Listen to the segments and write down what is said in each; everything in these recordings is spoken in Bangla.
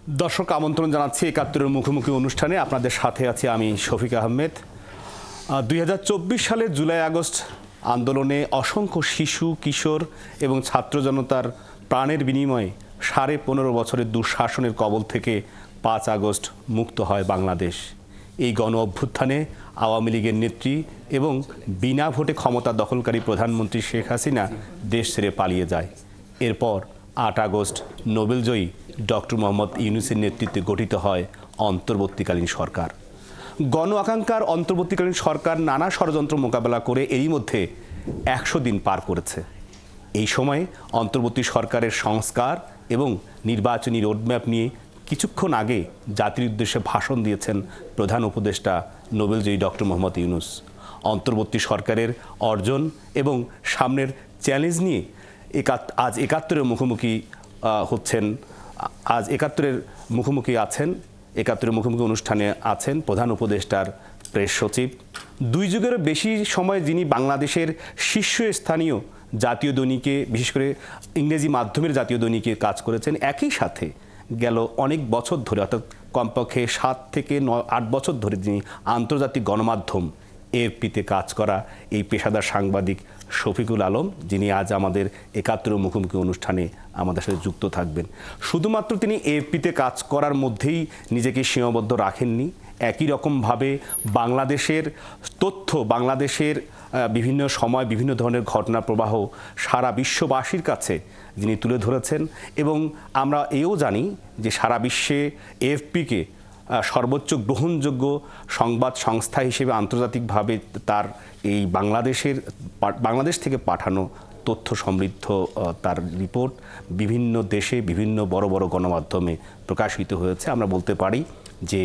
দর্শক আমন্ত্রণ জানাচ্ছি একাত্তরের মুখোমুখি অনুষ্ঠানে। আপনাদের সাথে আছি আমি শফিক আহমেদ। 2024 সালের জুলাই আগস্ট আন্দোলনে অসংখ্য শিশু, কিশোর এবং ছাত্র জনতার প্রাণের বিনিময়ে 15.5 বছরের দুঃশাসনের কবল থেকে 5 আগস্ট মুক্ত হয় বাংলাদেশ। এই গণ অভ্যুত্থানে আওয়ামী লীগের নেত্রী এবং বিনা ভোটে ক্ষমতা দখলকারী প্রধানমন্ত্রী শেখ হাসিনা দেশ ছেড়ে পালিয়ে যায়। এরপর 8 আগস্ট নোবেলজয়ী ডক্টর মোহাম্মদ ইউনূসের নেতৃত্বে গঠিত হয় অন্তর্বর্তীকালীন সরকার। গণ আকাঙ্ক্ষার অন্তর্বর্তীকালীন সরকার নানা ষড়যন্ত্র মোকাবেলা করে এরই মধ্যে 100 দিন পার করেছে। এই সময়ে অন্তর্বর্তী সরকারের সংস্কার এবং নির্বাচনী রোডম্যাপ নিয়ে কিছুক্ষণ আগে জাতির উদ্দেশ্যে ভাষণ দিয়েছেন প্রধান উপদেষ্টা নোবেলজয়ী ডক্টর মোহাম্মদ ইউনূস। অন্তর্বর্তী সরকারের অর্জন এবং সামনের চ্যালেঞ্জ নিয়ে আজ একাত্তরের মুখোমুখি অনুষ্ঠানে আছেন প্রধান উপদেষ্টার প্রেস সচিব, 2 যুগেরও বেশি সময় যিনি বাংলাদেশের শীর্ষস্থানীয় জাতীয় দৈনিকে, বিশেষ করে ইংরেজি মাধ্যমের জাতীয় দৈনিকে কাজ করেছেন। একই সাথে গেল অনেক বছর ধরে, অর্থাৎ কমপক্ষে 7 থেকে 8 বছর ধরে যিনি আন্তর্জাতিক গণমাধ্যম এএফপিতে কাজ করা এই পেশাদার সাংবাদিক শফিকুল আলম, যিনি আজ আমাদের একাত্তরের মুখোমুখি অনুষ্ঠানে আমাদের সাথে যুক্ত থাকবেন। শুধুমাত্র তিনি এএফপিতে কাজ করার মধ্যেই নিজেকে সীমাবদ্ধ রাখেননি, একই রকমভাবে বাংলাদেশের তথ্য, বাংলাদেশের বিভিন্ন সময় বিভিন্ন ধরনের ঘটনা প্রবাহ সারা বিশ্ববাসীর কাছে যিনি তুলে ধরেছেন। এবং আমরা এও জানি যে সারা বিশ্বে এএফপিকে সর্বোচ্চ গ্রহণযোগ্য সংবাদ সংস্থা হিসেবে আন্তর্জাতিকভাবে তার এই বাংলাদেশ থেকে পাঠানো তথ্য সমৃদ্ধ তার রিপোর্ট বিভিন্ন দেশে বিভিন্ন বড় বড় গণমাধ্যমে প্রকাশিত হয়েছে। আমরা বলতে পারি যে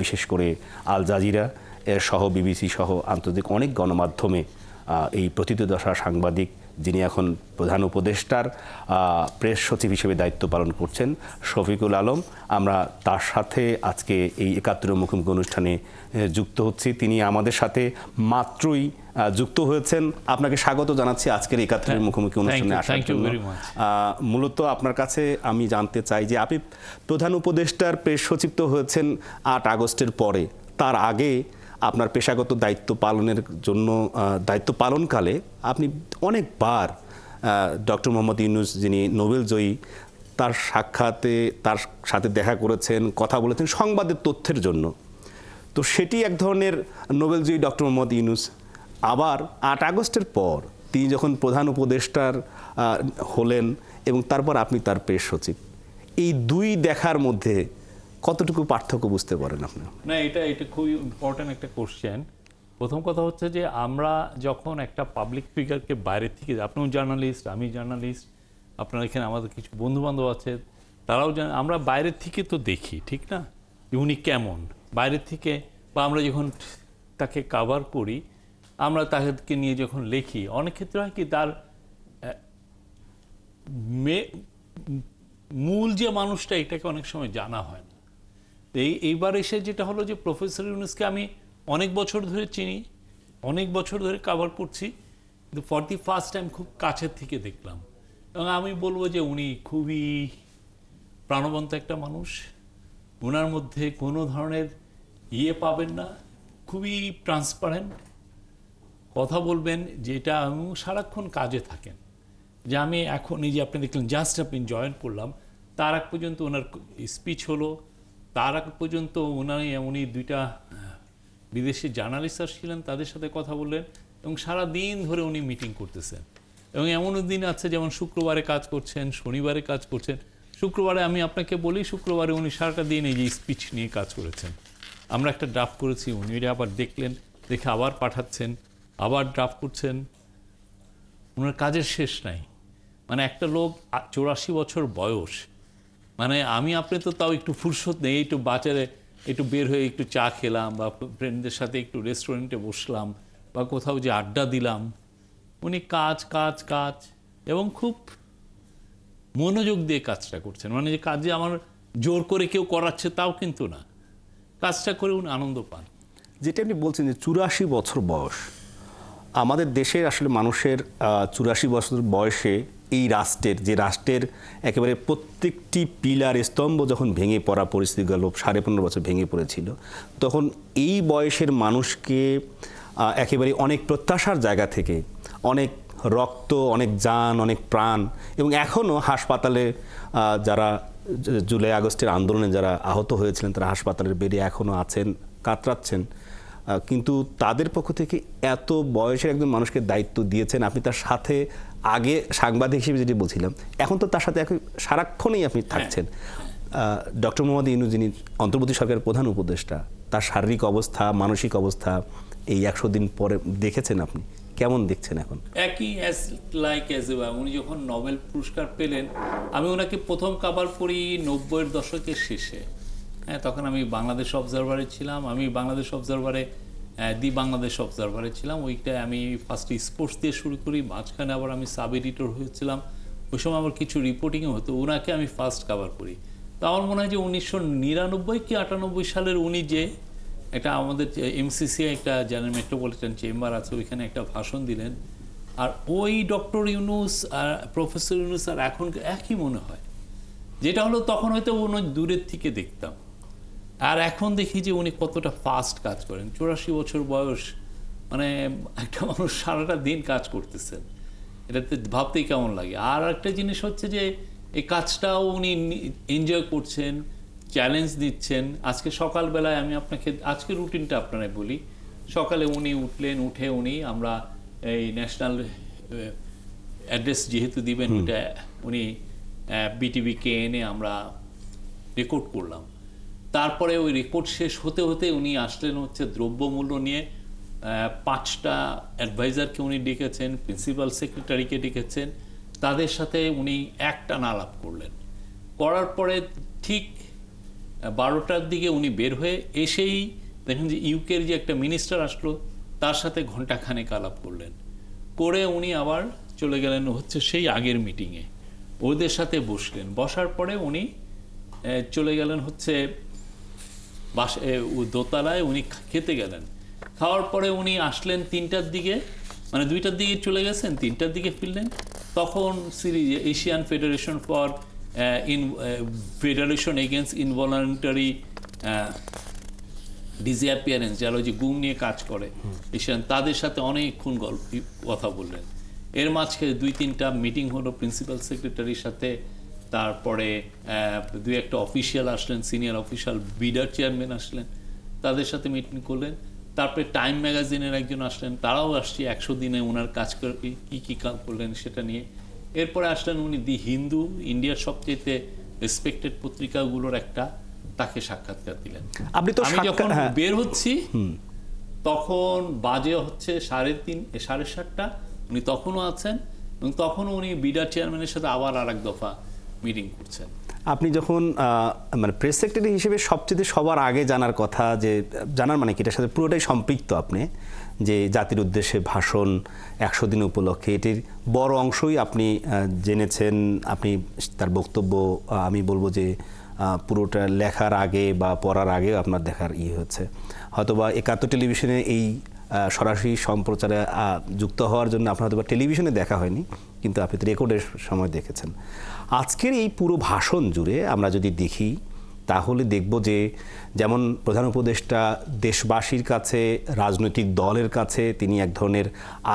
বিশেষ করে আল জাজিরা সহ বিবিসি সহ আন্তর্জাতিক অনেক গণমাধ্যমে এই প্রথিতযশা সাংবাদিক, যিনি এখন প্রধান উপদেষ্টার প্রেস সচিব হিসেবে দায়িত্ব পালন করছেন, শফিকুল আলম, আমরা তার সাথে আজকে এই একাত্তরের মুখোমুখি অনুষ্ঠানে যুক্ত হচ্ছি। তিনি আমাদের সাথে মাত্রই যুক্ত হয়েছেন। আপনাকে স্বাগত জানাচ্ছি আজকের একাত্তরের মুখোমুখি অনুষ্ঠানে আসার জন্য। মূলত আপনার কাছে আমি জানতে চাই যে আপনি প্রধান উপদেষ্টার প্রেস সচিব তো হয়েছেন 8 আগস্টের পরে, তার আগে আপনার পেশাগত দায়িত্ব পালনের জন্য দায়িত্ব পালনকালে আপনি অনেকবার ডক্টর মোহাম্মদ ইউনূস, যিনি নোবেলজয়ী, তার সাক্ষাতে তার সাথে দেখা করেছেন, কথা বলেছেন সংবাদের তথ্যের জন্য। তো সেটি এক ধরনের নোবেলজয়ী ডক্টর মোহাম্মদ ইউনূস। আবার 8 আগস্টের পর তিনি যখন প্রধান উপদেষ্টার হলেন এবং তারপর আপনি তার প্রেস সচিব, এই 2 দেখার মধ্যে কতটুকু পার্থক্য বুঝতে পারেন আপনি? না, এটা খুবই ইম্পর্ট্যান্ট একটা কোশ্চেন। প্রথম কথা হচ্ছে যে আমরা যখন একটা পাবলিক ফিগারকে বাইরে থেকে, আপনিও জার্নালিস্ট, আমি জার্নালিস্ট, আপনার এখানে আমাদের কিছু বন্ধুবান্ধব আছে, তারাও আমরা বাইরের থেকে তো দেখি, ঠিক না, উনি কেমন বাইরের থেকে, বা আমরা যখন তাকে কাভার করি, আমরা তাকে নিয়ে যখন লিখি, অনেক ক্ষেত্রে হয় কি তার মূল যে মানুষটা, এটাকে অনেক সময় জানা হয় না। এইবার এসে যেটা হলো যে প্রফেসর ইউনূসকে আমি অনেক বছর ধরে চিনি, অনেক বছর ধরে কাভার করছি, কিন্তু ফর দি ফার্স্ট টাইম খুব কাছের থেকে দেখলাম। এবং আমি বলবো যে উনি খুবই প্রাণবন্ত একটা মানুষ, ওনার মধ্যে কোনো ধরনের পাবেন না, খুবই ট্রান্সপারেন্ট কথা বলবেন, যেটা সারাক্ষণ কাজে থাকেন। যে আমি এখন এই যে আপনি দেখলেন জাস্ট আপনি জয়েন করলাম, তার আগ পর্যন্ত ওনার স্পিচ হলো, তার আগ পর্যন্ত উনি 2টা বিদেশি জার্নালিস্ট ছিলেন, তাদের সাথে কথা বললেন এবং সারা দিন ধরে উনি মিটিং করতেছেন। এবং এমনও দিন আছে যেমন শুক্রবারে কাজ করছেন, শনিবারে কাজ করছেন। শুক্রবারে আমি আপনাকে বলি, শুক্রবারে উনি সারাটা দিন এই যে স্পিচ নিয়ে কাজ করেছেন। আমরা একটা ড্রাফট করেছি, উনি এটা আবার দেখলেন, দেখে আবার পাঠাচ্ছেন, আবার ড্রাফট করছেন। ওনার কাজের শেষ নাই। মানে একটা লোক 84 বছর বয়স, মানে আমি আপনি তো তাও একটু ফুরসত নেই, একটু বাজারে একটু বের হয়ে একটু চা খেলাম বা ফ্রেন্ডদের সাথে একটু রেস্টুরেন্টে বসলাম বা কোথাও যে আড্ডা দিলাম, উনি কাজ কাজ কাজ এবং খুব মনোযোগ দিয়ে কাজটা করছেন। মানে যে কাজে আমার জোর করে কেউ করাচ্ছে তাও কিন্তু না, কাজটা করে উনি আনন্দ পান। যেটা আপনি বলছেন যে 84 বছর বয়স, আমাদের দেশের আসলে মানুষের 84 বছর বয়সে এই রাষ্ট্রের, যে রাষ্ট্রের একেবারে প্রত্যেকটি পিলার স্তম্ভ যখন ভেঙে পড়া পরিস্থিতি গেল, 15.5 বছর ভেঙে পড়েছিল, তখন এই বয়সের মানুষকে একেবারে অনেক প্রত্যাশার জায়গা থেকে অনেক রক্ত, অনেক জান, অনেক প্রাণ, এবং এখনও হাসপাতালে যারা জুলাই আগস্টের আন্দোলনে যারা আহত হয়েছিলেন তারা হাসপাতালের বেডে এখনও আছেন, কাতরাচ্ছেন, কিন্তু তাদের পক্ষ থেকে এত বয়সের একজন মানুষকে দায়িত্ব দিয়েছেন আপনি, তার সাথে আগে সাংবাদিক হিসেবে যেটি বলছিলাম, এখন তো তার সাথে সারাক্ষণই আপনি থাকছেন। ডক্টর মোহাম্মদ ইউনূস, যিনি অন্তর্বর্তী সরকারের প্রধান উপদেষ্টা, তার শারীরিক অবস্থা, মানসিক অবস্থা এই 100 দিন পরে দেখেছেন আপনি, কেমন দেখছেন এখন? একই উনি যখন নোবেল পুরস্কার পেলেন, আমি ওনাকে প্রথম কাভার করি 90-এর দশকের শেষে। হ্যাঁ, তখন আমি বাংলাদেশ অবজারভারে ছিলাম। আমি বাংলাদেশ অবজারভারে দি বাংলাদেশ অবজারভারে ছিলাম। ওইটায় আমি ফার্স্টে স্পোর্টস দিয়ে শুরু করি, মাঝখানে আবার আমি সাব এডিটর হয়েছিলাম। ওই সময় আমার কিছু রিপোর্টিংও হতো, ওনাকে আমি ফার্স্ট কাভার করি। তো আমার মনে হয় যে 1999 কি 98 সালের উনি যে একটা আমাদের এমসিসি একটা জানেন মেট্রোপলিটন চেম্বার আছে, ওইখানে একটা ভাষণ দিলেন, আর ওই ডক্টর ইউনূস আর প্রফেসর ইউনূস আর এখন একই মনে হয়। যেটা হলো তখন হয়তো উনি দূরের থেকে দেখতাম, আর এখন দেখি যে উনি কতটা ফাস্ট কাজ করেন। 84 বছর বয়স, মানে একটা মানুষ সারাটা দিন কাজ করতেছেন, এটাতে ভাবতেই কেমন লাগে। আর একটা জিনিস হচ্ছে যে এই কাজটাও উনি এনজয় করছেন, চ্যালেঞ্জ দিচ্ছেন। আজকে সকালবেলায় আমি আপনাকে আজকে রুটিনটা আপনারা বলি। সকালে উনি উঠলেন, উঠে উনি আমরা এই ন্যাশনাল অ্যাড্রেস যেহেতু দিবেন, ওইটা উনি বিটিভিকে এনে আমরা রেকর্ড করলাম। তারপরে ওই রেকর্ড শেষ হতে হতে উনি আসলেন হচ্ছে দ্রব্যমূল্য নিয়ে। 5টা অ্যাডভাইজারকে উনি ডেকেছেন, প্রিন্সিপাল সেক্রেটারিকে ডেকেছেন, তাদের সাথে উনি একটানা আলাপ করলেন। করার পরে ঠিক 12টার দিকে উনি বের হয়ে এসেই দেখেন যে ইউকের যে একটা মিনিস্টার আসলো, তার সাথে ঘণ্টাখানেক আলাপ করলেন। করে উনি আবার চলে গেলেন হচ্ছে সেই আগের মিটিংয়ে, ওদের সাথে বসলেন। বসার পরে উনি চলে গেলেন হচ্ছে দোতলায়, উনি খেতে গেলেন। খাওয়ার পরে উনি আসলেন 3টার দিকে, মানে 2টার দিকে চলে গেছেন, 3টার দিকে ফিরলেন। তখন Asian federation for federation against involuntary disappearance, যারা ওই যে গুম নিয়ে কাজ করে এশিয়ান, তাদের সাথে অনেকক্ষণ কথা বললেন। এর মাঝখানে 2-3টা মিটিং হলো প্রিন্সিপাল সেক্রেটারির সাথে। তারপরে 2-একটা অফিসিয়াল আসলেন, সিনিয়র অফিসিয়াল, বিডার চেয়ারম্যান আসলেন, তাদের সাথে মিটিং করলেন। তারপরে টাইম ম্যাগাজিনের একজন আসলেন, তারাও আসছে 100 দিনে ওনার কাজ কী কী কাজ করলেন সেটা নিয়ে। এরপরে আসলেন উনি দি হিন্দু, ইন্ডিয়ার সবচেয়ে রেসপেক্টেড পত্রিকাগুলোর একটা, তাকে সাক্ষাৎকার দিলেন। আপনি তো আমি যখন বের হচ্ছি তখন বাজে হচ্ছে 3:30 7:30, উনি তখনও আছেন, এবং তখনও উনি বিডার চেয়ারম্যানের সাথে আবার আরেক দফা মিটিং করছেন। আপনি যখন মানে প্রেস সেক্রেটারি হিসেবে সবচেয়ে সবার আগে জানার কথা, যে জানার মানে কি এটার সাথে পুরোটাই সম্পৃক্ত আপনি, যে জাতির উদ্দেশ্যে ভাষণ 100 দিন উপলক্ষে, এটির বড় অংশই আপনি জেনেছেন। আপনি তার বক্তব্য, আমি বলবো যে পুরোটা লেখার আগে বা পড়ার আগে আপনার দেখার হচ্ছে, হয়তোবা 71 টেলিভিশনে এই সরাসরি সম্প্রচারে যুক্ত হওয়ার জন্য আপনার হয়তো টেলিভিশনে দেখা হয়নি, কিন্তু আপনি তো রেকর্ডের সময় দেখেছেন। আজকের এই পুরো ভাষণ জুড়ে আমরা যদি দেখি তাহলে দেখব যে যেমন প্রধান উপদেষ্টা দেশবাসীর কাছে, রাজনৈতিক দলের কাছে তিনি এক ধরনের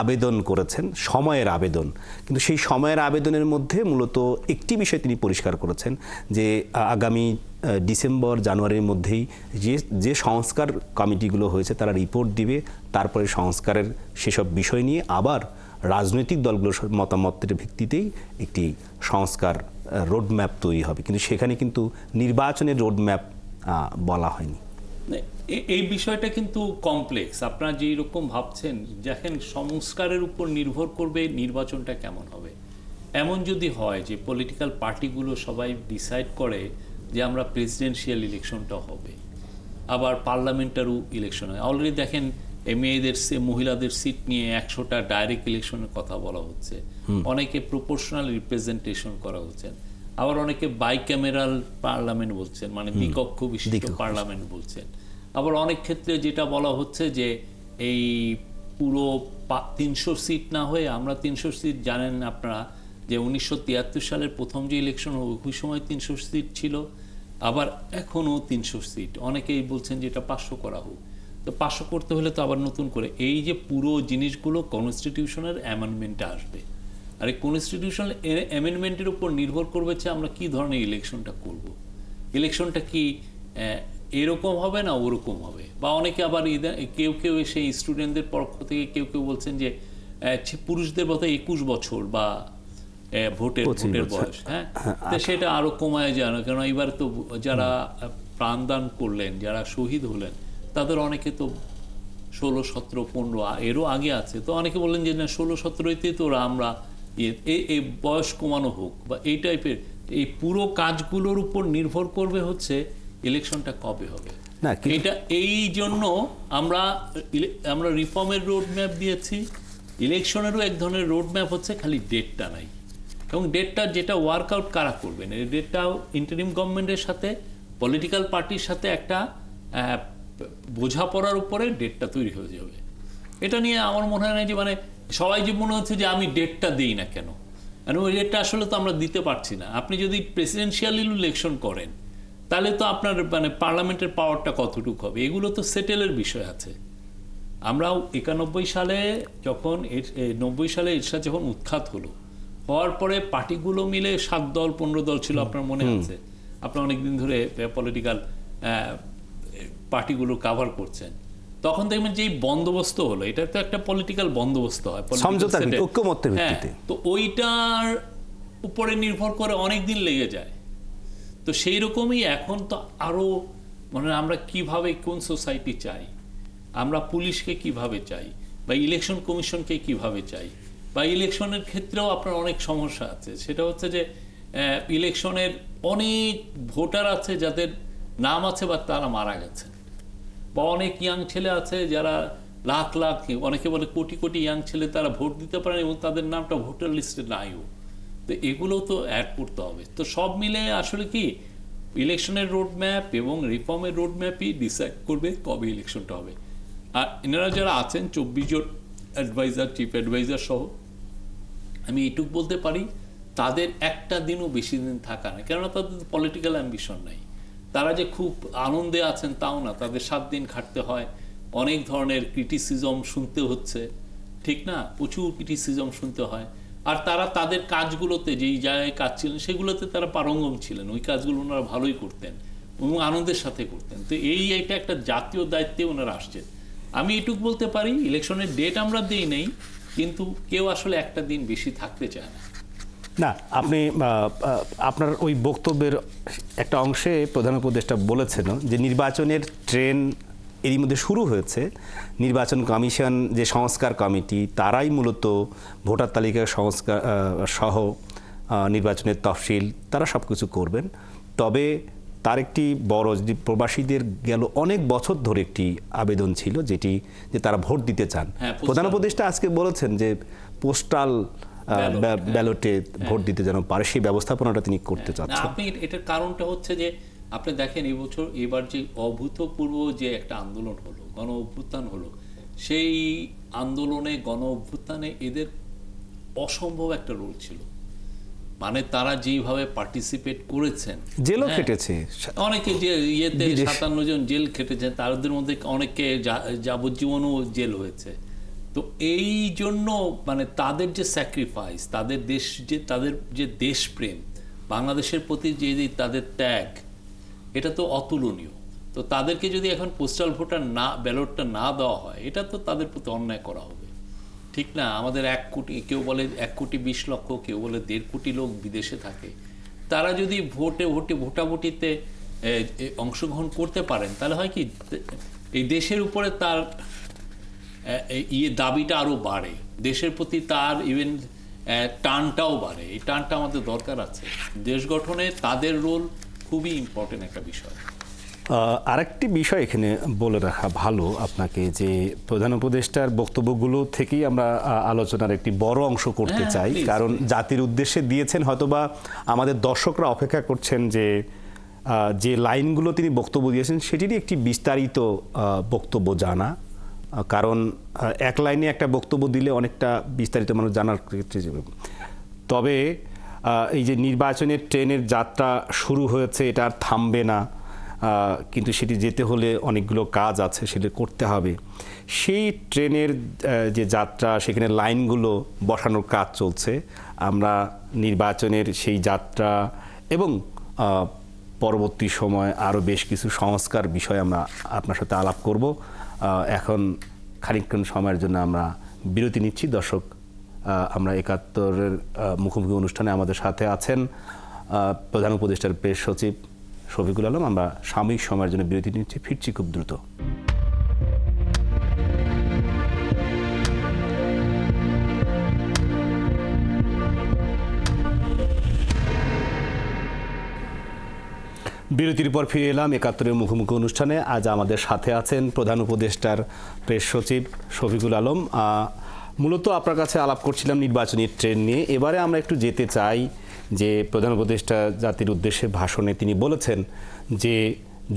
আবেদন করেছেন, সময়ের আবেদন। কিন্তু সেই সময়ের আবেদনের মধ্যে মূলত একটি বিষয় তিনি পরিষ্কার করেছেন, যে আগামী ডিসেম্বর জানুয়ারির মধ্যেই যে সংস্কার কমিটিগুলো হয়েছে তারা রিপোর্ট দিবে, তারপরে সংস্কারের সেসব বিষয় নিয়ে আবার রাজনৈতিক দলগুলোর মতামতের ভিত্তিতেই একটি সংস্কার রোডম্যাপ তৈরি হবে। কিন্তু সেখানে কিন্তু নির্বাচনের রোডম্যাপ বলা হয়নি। এই বিষয়টা কিন্তু কমপ্লেক্স। আপনারা যেই রকম ভাবছেন, দেখেন সংস্কারের উপর নির্ভর করবে নির্বাচনটা কেমন হবে। এমন যদি হয় যে পলিটিক্যাল পার্টিগুলো সবাই ডিসাইড করে যে আমরা প্রেসিডেন্সিয়াল ইলেকশনটা হবে, আবার পার্লামেন্টারও ইলেকশন হয়। অলরেডি দেখেন মেয়েদের মহিলাদের সিট নিয়ে 100টা ডাইরেক্ট ইলেকশনের কথা বলা হচ্ছে, অনেকে প্রপোর্শনাল রিপ্রেজেন্টেশন করা হচ্ছে, আবার অনেকে বাইক্যামেরাল পার্লামেন্ট বলছেন, মানে দ্বিকক্ষ বিশিষ্ট পার্লামেন্ট বলছেন। আবার অনেক ক্ষেত্রে যেটা বলা হচ্ছে যে এই পুরো 300 সিট না হয়ে আমরা 300 সিট, জানেন আপনারা যে 1973 সালের প্রথম যে ইলেকশন ওই সময় 300 সিট ছিল, আবার এখনও 300 সিট। অনেকেই বলছেন যে এটা 500 করা হোক। তো 500 করতে হলে তো আবার নতুন করে এই যে পুরো জিনিসগুলো কনস্টিটিউশনের অ্যামেন্ডমেন্টে আসবে। আর এই কনস্টিটিউশনাল অ্যামেন্ডমেন্টের উপর নির্ভর করবে যে আমরা কি ধরনের ইলেকশনটা করব। ইলেকশনটা কি এরকম হবে না ওরকম হবে, বা অনেকে আবার কেউ কেউ এসে স্টুডেন্টদের পক্ষ থেকে কেউ কেউ বলছেন যে পুরুষদের মতো 21 বছর বা ভোটের বয়স, হ্যাঁ, তো সেটা আরো কমায় যায় না। কারণ এবার তো যারা প্রাণদান করলেন, যারা শহীদ হলেন, তাদের অনেকে তো 16, 17, 15 এরও আগে আছে। তো অনেকে বললেন যে না 16, 17তেই তো আমরা এই বয়স কমানো হোক বা এই টাইপের। এই পুরো কাজগুলোর উপর নির্ভর করবে হচ্ছে ইলেকশনটা কবে হবে। এটা এই জন্য আমরা রিফর্মের রোড ম্যাপ দিয়েছি, ইলেকশনেরও এক ধরনের রোড ম্যাপ হচ্ছে, খালি ডেটটা নাই। এবং ডেটটা যেটা ওয়ার্কআউট কারা করবেন, এই ডেটটাও ইন্টারিম গভর্নমেন্টের সাথে পলিটিক্যাল পার্টির সাথে একটা বোঝাপড়ার উপরে ডেটটা তৈরি হয়ে যাবে। এটা নিয়ে আমার মনে হয় না যে মানে সবাই যে মনে হচ্ছে যে আমি ডেটটা দিই না কেন, কারণ ওই ডেটটা আসলে তো আমরা দিতে পারছি না। আপনি যদি প্রেসিডেন্সিয়াল ইলেকশন করেন তাহলে তো আপনার মানে পার্লামেন্টের পাওয়ারটা কতটুকু হবে, এগুলো তো সেটেলের বিষয় আছে। আমরাও 91 সালে যখন 90 সালে এরশাদ যখন উৎখাত হওয়ার পরে পার্টিগুলো মিলে 7 দল 15 দল ছিল, আপনার মনে আছে? আপনার অনেকদিন ধরে পলিটিক্যাল পার্টিগুলো কাভার করছেন। তখন দেখবেন যে বন্দোবস্ত হলো, এটা তো একটা পলিটিক্যাল বন্দোবস্ত হয়, তো ওইটার উপরে নির্ভর করে অনেক দিন লেগে যায়। তো সেই রকমই এখন তো আরো মানে আমরা কিভাবে কোন সোসাইটি চাই, আমরা পুলিশকে কিভাবে চাই, বা ইলেকশন কমিশনকে কিভাবে চাই, বা ইলেকশনের ক্ষেত্রেও আপনার অনেক সমস্যা আছে। সেটা হচ্ছে যে ইলেকশনের অনেক ভোটার আছে যাদের নাম আছে বা তারা মারা গেছেন, বা অনেক ইয়াং ছেলে আছে যারা লাখ লাখ, অনেকে বলে কোটি কোটি ইয়াং ছেলে তারা ভোট দিতে পারেন এবং তাদের নামটা ভোটার লিস্টে নাইও। তো এগুলো তো অ্যাড করতে হবে। তো সব মিলে আসলে কি ইলেকশনের রোড ম্যাপ এবং রিফর্মের রোড ম্যাপই ডিসাইড করবে কবে ইলেকশনটা হবে। আর এনারা যারা আছেন 24 জন অ্যাডভাইজার, চিফ অ্যাডভাইজার সহ, আমি এইটুকু বলতে পারি তাদের একটা দিনও বেশি দিন থাকা না, কেননা তাদের পলিটিক্যাল অ্যাম্বিশন নাই। তারা যে খুব আনন্দে আছেন তাও না, তাদের 7 দিন খাটতে হয়, অনেক ধরনের ক্রিটিসিজম শুনতে হচ্ছে, ঠিক না? প্রচুর ক্রিটিসিজম শুনতে হয়। আর তারা তাদের কাজগুলোতে যেই জায়গায় কাজ ছিলেন সেগুলোতে তারা পারঙ্গম ছিলেন, ওই কাজগুলো ওনারা ভালোই করতেন এবং আনন্দের সাথে করতেন। তো এইটা একটা জাতীয় দায়িত্বে ওনারা আসছেন। আমি এটুকু বলতে পারি ইলেকশনের ডেট আমরা দিই নেই, কিন্তু কেউ আসলে একটা দিন বেশি থাকতে চায় না। না, আপনি আপনার ওই বক্তব্যের একটা অংশে প্রধান উপদেষ্টা বলেছেন যে নির্বাচনের ট্রেন এরই মধ্যে শুরু হয়েছে। নির্বাচন কমিশন যে সংস্কার কমিটি, তারাই মূলত ভোটার তালিকা সংস্কার সহ নির্বাচনের তফসিল তারা সব কিছু করবেন। তবে তার একটি বড় যে প্রবাসীদের গেল অনেক বছর ধরে একটি আবেদন ছিল, যেটি যে তারা ভোট দিতে চান। প্রধান উপদেষ্টা আজকে বলেছেন যে পোস্টাল ব্যালটে ভোট দিতে যেন পারে, সেই ব্যবস্থাপনাটা তিনি করতে চাচ্ছেন। আপনি এটার কারণটা হচ্ছে যে আপনি দেখেন এবার যে অভূতপূর্ব যে একটা আন্দোলন হলো, গণ অভ্যুত্থান হলো, সেই আন্দোলনে গণ অভ্যুত্থানে এদের অসম্ভব একটা রোল ছিল। মানে তারা যেভাবে পার্টিসিপেট করেছেন, জেলও খেটেছে অনেকে, যে ইয়েতে 57 জন জেল খেটেছেন, তাদের মধ্যে অনেকে যাবজ্জীবনও জেল হয়েছে। তো এই জন্য মানে তাদের যে স্যাক্রিফাইস, তাদের যে দেশপ্রেম, বাংলাদেশের প্রতি যে তাদের ত্যাগ, এটা তো অতুলনীয়। তো তাদেরকে যদি এখন পোস্টাল ভোটার ব্যালটটা না দেওয়া হয়, এটা তো তাদের প্রতি অন্যায় করা হবে, ঠিক না? আমাদের 1 কোটি, কেউ বলে 1 কোটি 20 লক্ষ, কেউ বলে 1.5 কোটি লোক বিদেশে থাকে। তারা যদি ভোটাভুটিতে অংশগ্রহণ করতে পারেন, তাহলে হয় কি এই দেশের উপরে তার দাবিটা আরো বাড়ে, দেশের প্রতি তার ইভেন টানটাও বাড়ে। এই টানটা আমাদের দরকার আছে। দেশ গঠনে তাদের রোল খুবই ইম্পর্টেন্ট একটা বিষয়। আরেকটি বিষয় এখানে বলে রাখা ভালো আপনাকে, যে প্রধান উপদেষ্টার বক্তব্যগুলো থেকেই আমরা আলোচনার একটি বড় অংশ করতে চাই, কারণ জাতির উদ্দেশ্যে দিয়েছেন। হয়তোবা আমাদের দর্শকরা অপেক্ষা করছেন যে লাইনগুলো তিনি বক্তব্য দিয়েছেন সেটিরই একটি বিস্তারিত বক্তব্য জানা, কারণ এক লাইনে একটা বক্তব্য দিলে অনেকটা বিস্তারিত মানুষ জানার ক্ষেত্রে যাবে। তবে এই যে নির্বাচনের ট্রেনের যাত্রা শুরু হয়েছে, এটা আর থামবে না, কিন্তু সেটি যেতে হলে অনেকগুলো কাজ আছে, সেটা করতে হবে। সেই ট্রেনের যে যাত্রা, সেখানে লাইনগুলো বসানোর কাজ চলছে। আমরা নির্বাচনের সেই যাত্রা এবং পরবর্তী সময় আরও বেশ কিছু সংস্কার বিষয়ে আমরা আপনার সাথে আলাপ করব। এখন খানিকক্ষণ সময়ের জন্য আমরা বিরতি নিচ্ছি। দর্শক, আমরা ৭১-এর মুখোমুখি অনুষ্ঠানে আমাদের সাথে আছেন প্রধান উপদেষ্টার প্রেস সচিব শফিকুল আলম। আমরা সাময়িক সময়ের জন্য বিরতি নিচ্ছি, ফিরছি খুব দ্রুত। বিরতির পর ফিরে এলাম ৭১-এর মুখোমুখি অনুষ্ঠানে। আজ আমাদের সাথে আছেন প্রধান উপদেষ্টার প্রেস সচিব শফিকুল আলম। মূলত আপনার কাছে আলাপ করছিলাম নির্বাচনী ট্রেন নিয়ে। এবারে আমরা একটু যেতে চাই যে প্রধান উপদেষ্টা জাতির উদ্দেশ্যে ভাষণে তিনি বলেছেন যে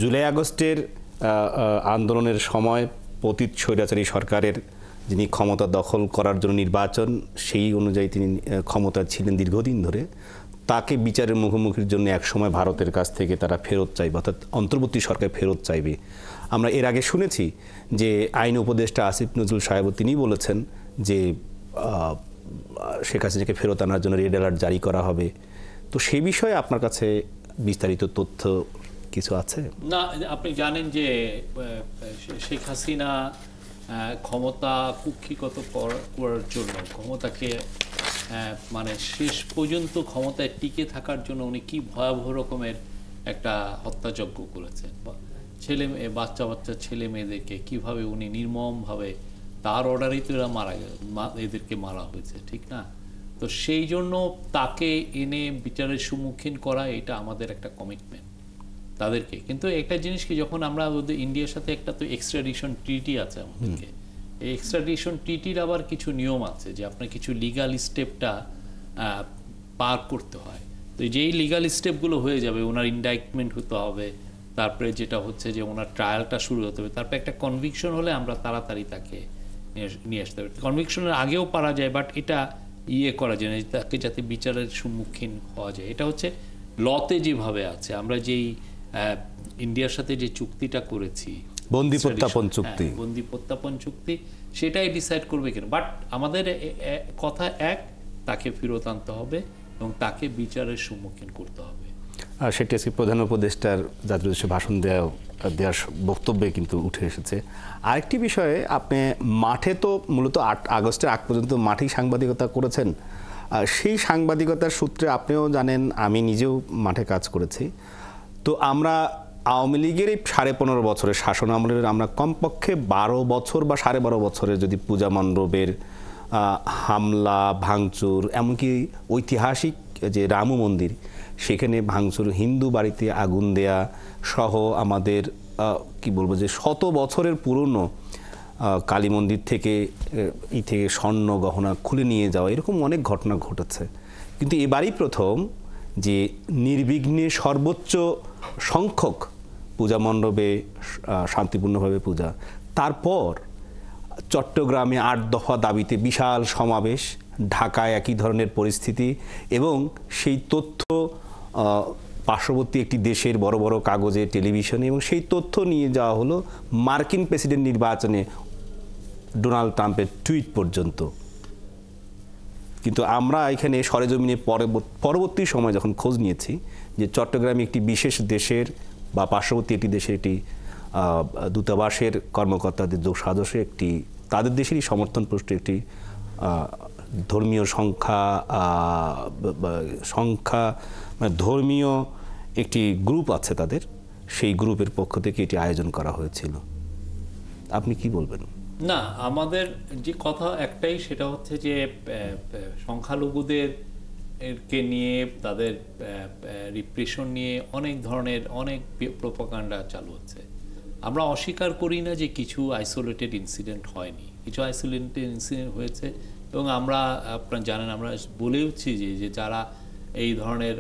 জুলাই আগস্টের আন্দোলনের সময় পতিত স্বৈরাচারী সরকারের যিনি ক্ষমতা দখল করার জন্য নির্বাচন, সেই অনুযায়ী তিনি ক্ষমতা ছিলেন দীর্ঘদিন ধরে, তাকে বিচারের মুখোমুখির জন্য একসময় ভারতের কাছ থেকে তারা ফেরত চাইবে, অর্থাৎ অন্তর্বর্তী সরকার ফেরত চাইবে। আমরা এর আগে শুনেছি যে আইন উপদেষ্টা আসিফ নজরুল সাহেব তিনি বলেছেন যে শেখ হাসিনাকে ফেরত আনার জন্য রেড অ্যালার্ট জারি করা হবে। তো সেই বিষয়ে আপনার কাছে বিস্তারিত তথ্য কিছু আছে? না, আপনি জানেন যে শেখ হাসিনা ক্ষমতা কুক্ষিগত করার জন্য, ক্ষমতাকে মানে শেষ পর্যন্ত ক্ষমতায় টিকে থাকার জন্য উনি কি ভয়াবহ রকমের একটা হত্যাযজ্ঞ করেছেন। বাচ্চা বাচ্চা ছেলে মেয়েদেরকে কিভাবে উনি নির্মমভাবে, তার অর্ডারেই তো এরা এদেরকে মারা হয়েছে, ঠিক না? তো সেই জন্য তাকে এনে বিচারের সম্মুখীন করা, এটা আমাদের একটা কমিটমেন্ট তাদেরকে। কিন্তু একটা জিনিস কি, যখন আমরা ইন্ডিয়ার সাথে একটা তো এক্সট্রাডিশন ট্রিটি আছে আমাদেরকে, এই এক্সট্রাডিশন ট্রিটির আবার কিছু নিয়ম আছে যে আপনার কিছু লিগাল স্টেপটা পার করতে হয়। তো যেই লিগাল স্টেপগুলো হয়ে যাবে, ওনার ইনডাইটমেন্ট হতে হবে, তারপরে যেটা হচ্ছে যে ওনার ট্রায়ালটা শুরু হতে হবে, তারপরে একটা কনভিকশন হলে আমরা তাড়াতাড়ি তাকে নিয়ে আসতে হবে। কনভিকশনের আগেও পারা যায়, বাট এটা করা যায় না, তাকে যাতে বিচারের সম্মুখীন হওয়া যায়। এটা হচ্ছে লতে যেভাবে আছে, আমরা যেই ইন্ডিয়ার সাথে যে চুক্তিটা করেছি, বন্দি প্রত্যাপন চুক্তি, বন্দি প্রত্যাপন চুক্তি, সেটাই ডিসাইড করবে কেন। বাট আমাদের কথা এক, তাকে ফেরত আনতে হবে এবং তাকে বিচারের সম্মুখীন করতে হবে। আর সেটি আজকে প্রধান উপদেষ্টার জাতির উদ্দেশ্যে ভাষণ দেওয়ার বক্তব্যে কিন্তু উঠে এসেছে। আরেকটি বিষয়ে, আপনি মাঠে তো মূলত ৮ আগস্টের আগ পর্যন্ত মাঠেই সাংবাদিকতা করেছেন। সেই সাংবাদিকতার সূত্রে আপনিও জানেন, আমি নিজেও মাঠে কাজ করেছি। তো আমরা আওয়ামী লীগের এই ১৫.৫ বছরের শাসন আমলের আমরা কমপক্ষে ১২ বছর বা ১২.৫ বছরের যদি পূজা মণ্ডপের হামলা, ভাঙচুর, এমনকি ঐতিহাসিক যে রামু মন্দির, সেখানে ভাঙচুর, হিন্দু বাড়িতে আগুন দেয়া সহ আমাদের কি বলবো যে শত বছরের পুরনো কালী মন্দির থেকে স্বর্ণ গহনা খুলে নিয়ে যাওয়া, এরকম অনেক ঘটনা ঘটেছে। কিন্তু এবারই প্রথম যে নির্বিঘ্নে সর্বোচ্চ সংখ্যক পূজা মণ্ডপে শান্তিপূর্ণভাবে পূজা। তারপর চট্টগ্রামে ৮ দফা দাবিতে বিশাল সমাবেশ, ঢাকায় একই ধরনের পরিস্থিতি, এবং সেই তথ্য পার্শ্ববর্তী একটি দেশের বড় বড় কাগজে, টেলিভিশনে, এবং সেই তথ্য নিয়ে যাওয়া হলো মার্কিন প্রেসিডেন্ট নির্বাচনে ডোনাল্ড ট্রাম্পের টুইট পর্যন্ত। কিন্তু আমরা এখানে সরেজমিনে পরবর্তী সময় যখন খোঁজ নিয়েছি যে চট্টগ্রামে একটি বিশেষ দেশের বা পার্শ্ববর্তী একটি দেশের একটি দূতাবাসের কর্মকর্তাদের যোগ সাজসে একটি তাদের দেশেরই সমর্থনপুষ্ট একটি ধর্মীয় মানে ধর্মীয় একটি গ্রুপ আছে তাদের, সেই গ্রুপের পক্ষ থেকে এটি আয়োজন করা হয়েছিল। আপনি কি বলবেন? না, আমাদের যে কথা একটাই, সেটা হচ্ছে যে সংখ্যালঘুদের কে নিয়ে, তাদের রিপ্রেশন নিয়ে অনেক ধরনের অনেক প্রোপাগান্ডা চালু হচ্ছে। আমরা অস্বীকার করি না যে কিছু আইসোলেটেড ইনসিডেন্ট হয়নি, কিছু আইসোলেটেড ইনসিডেন্ট হয়েছে, এবং আমরা, আপনারা জানেন, আমরা বলেওছি যে যারা এই ধরনের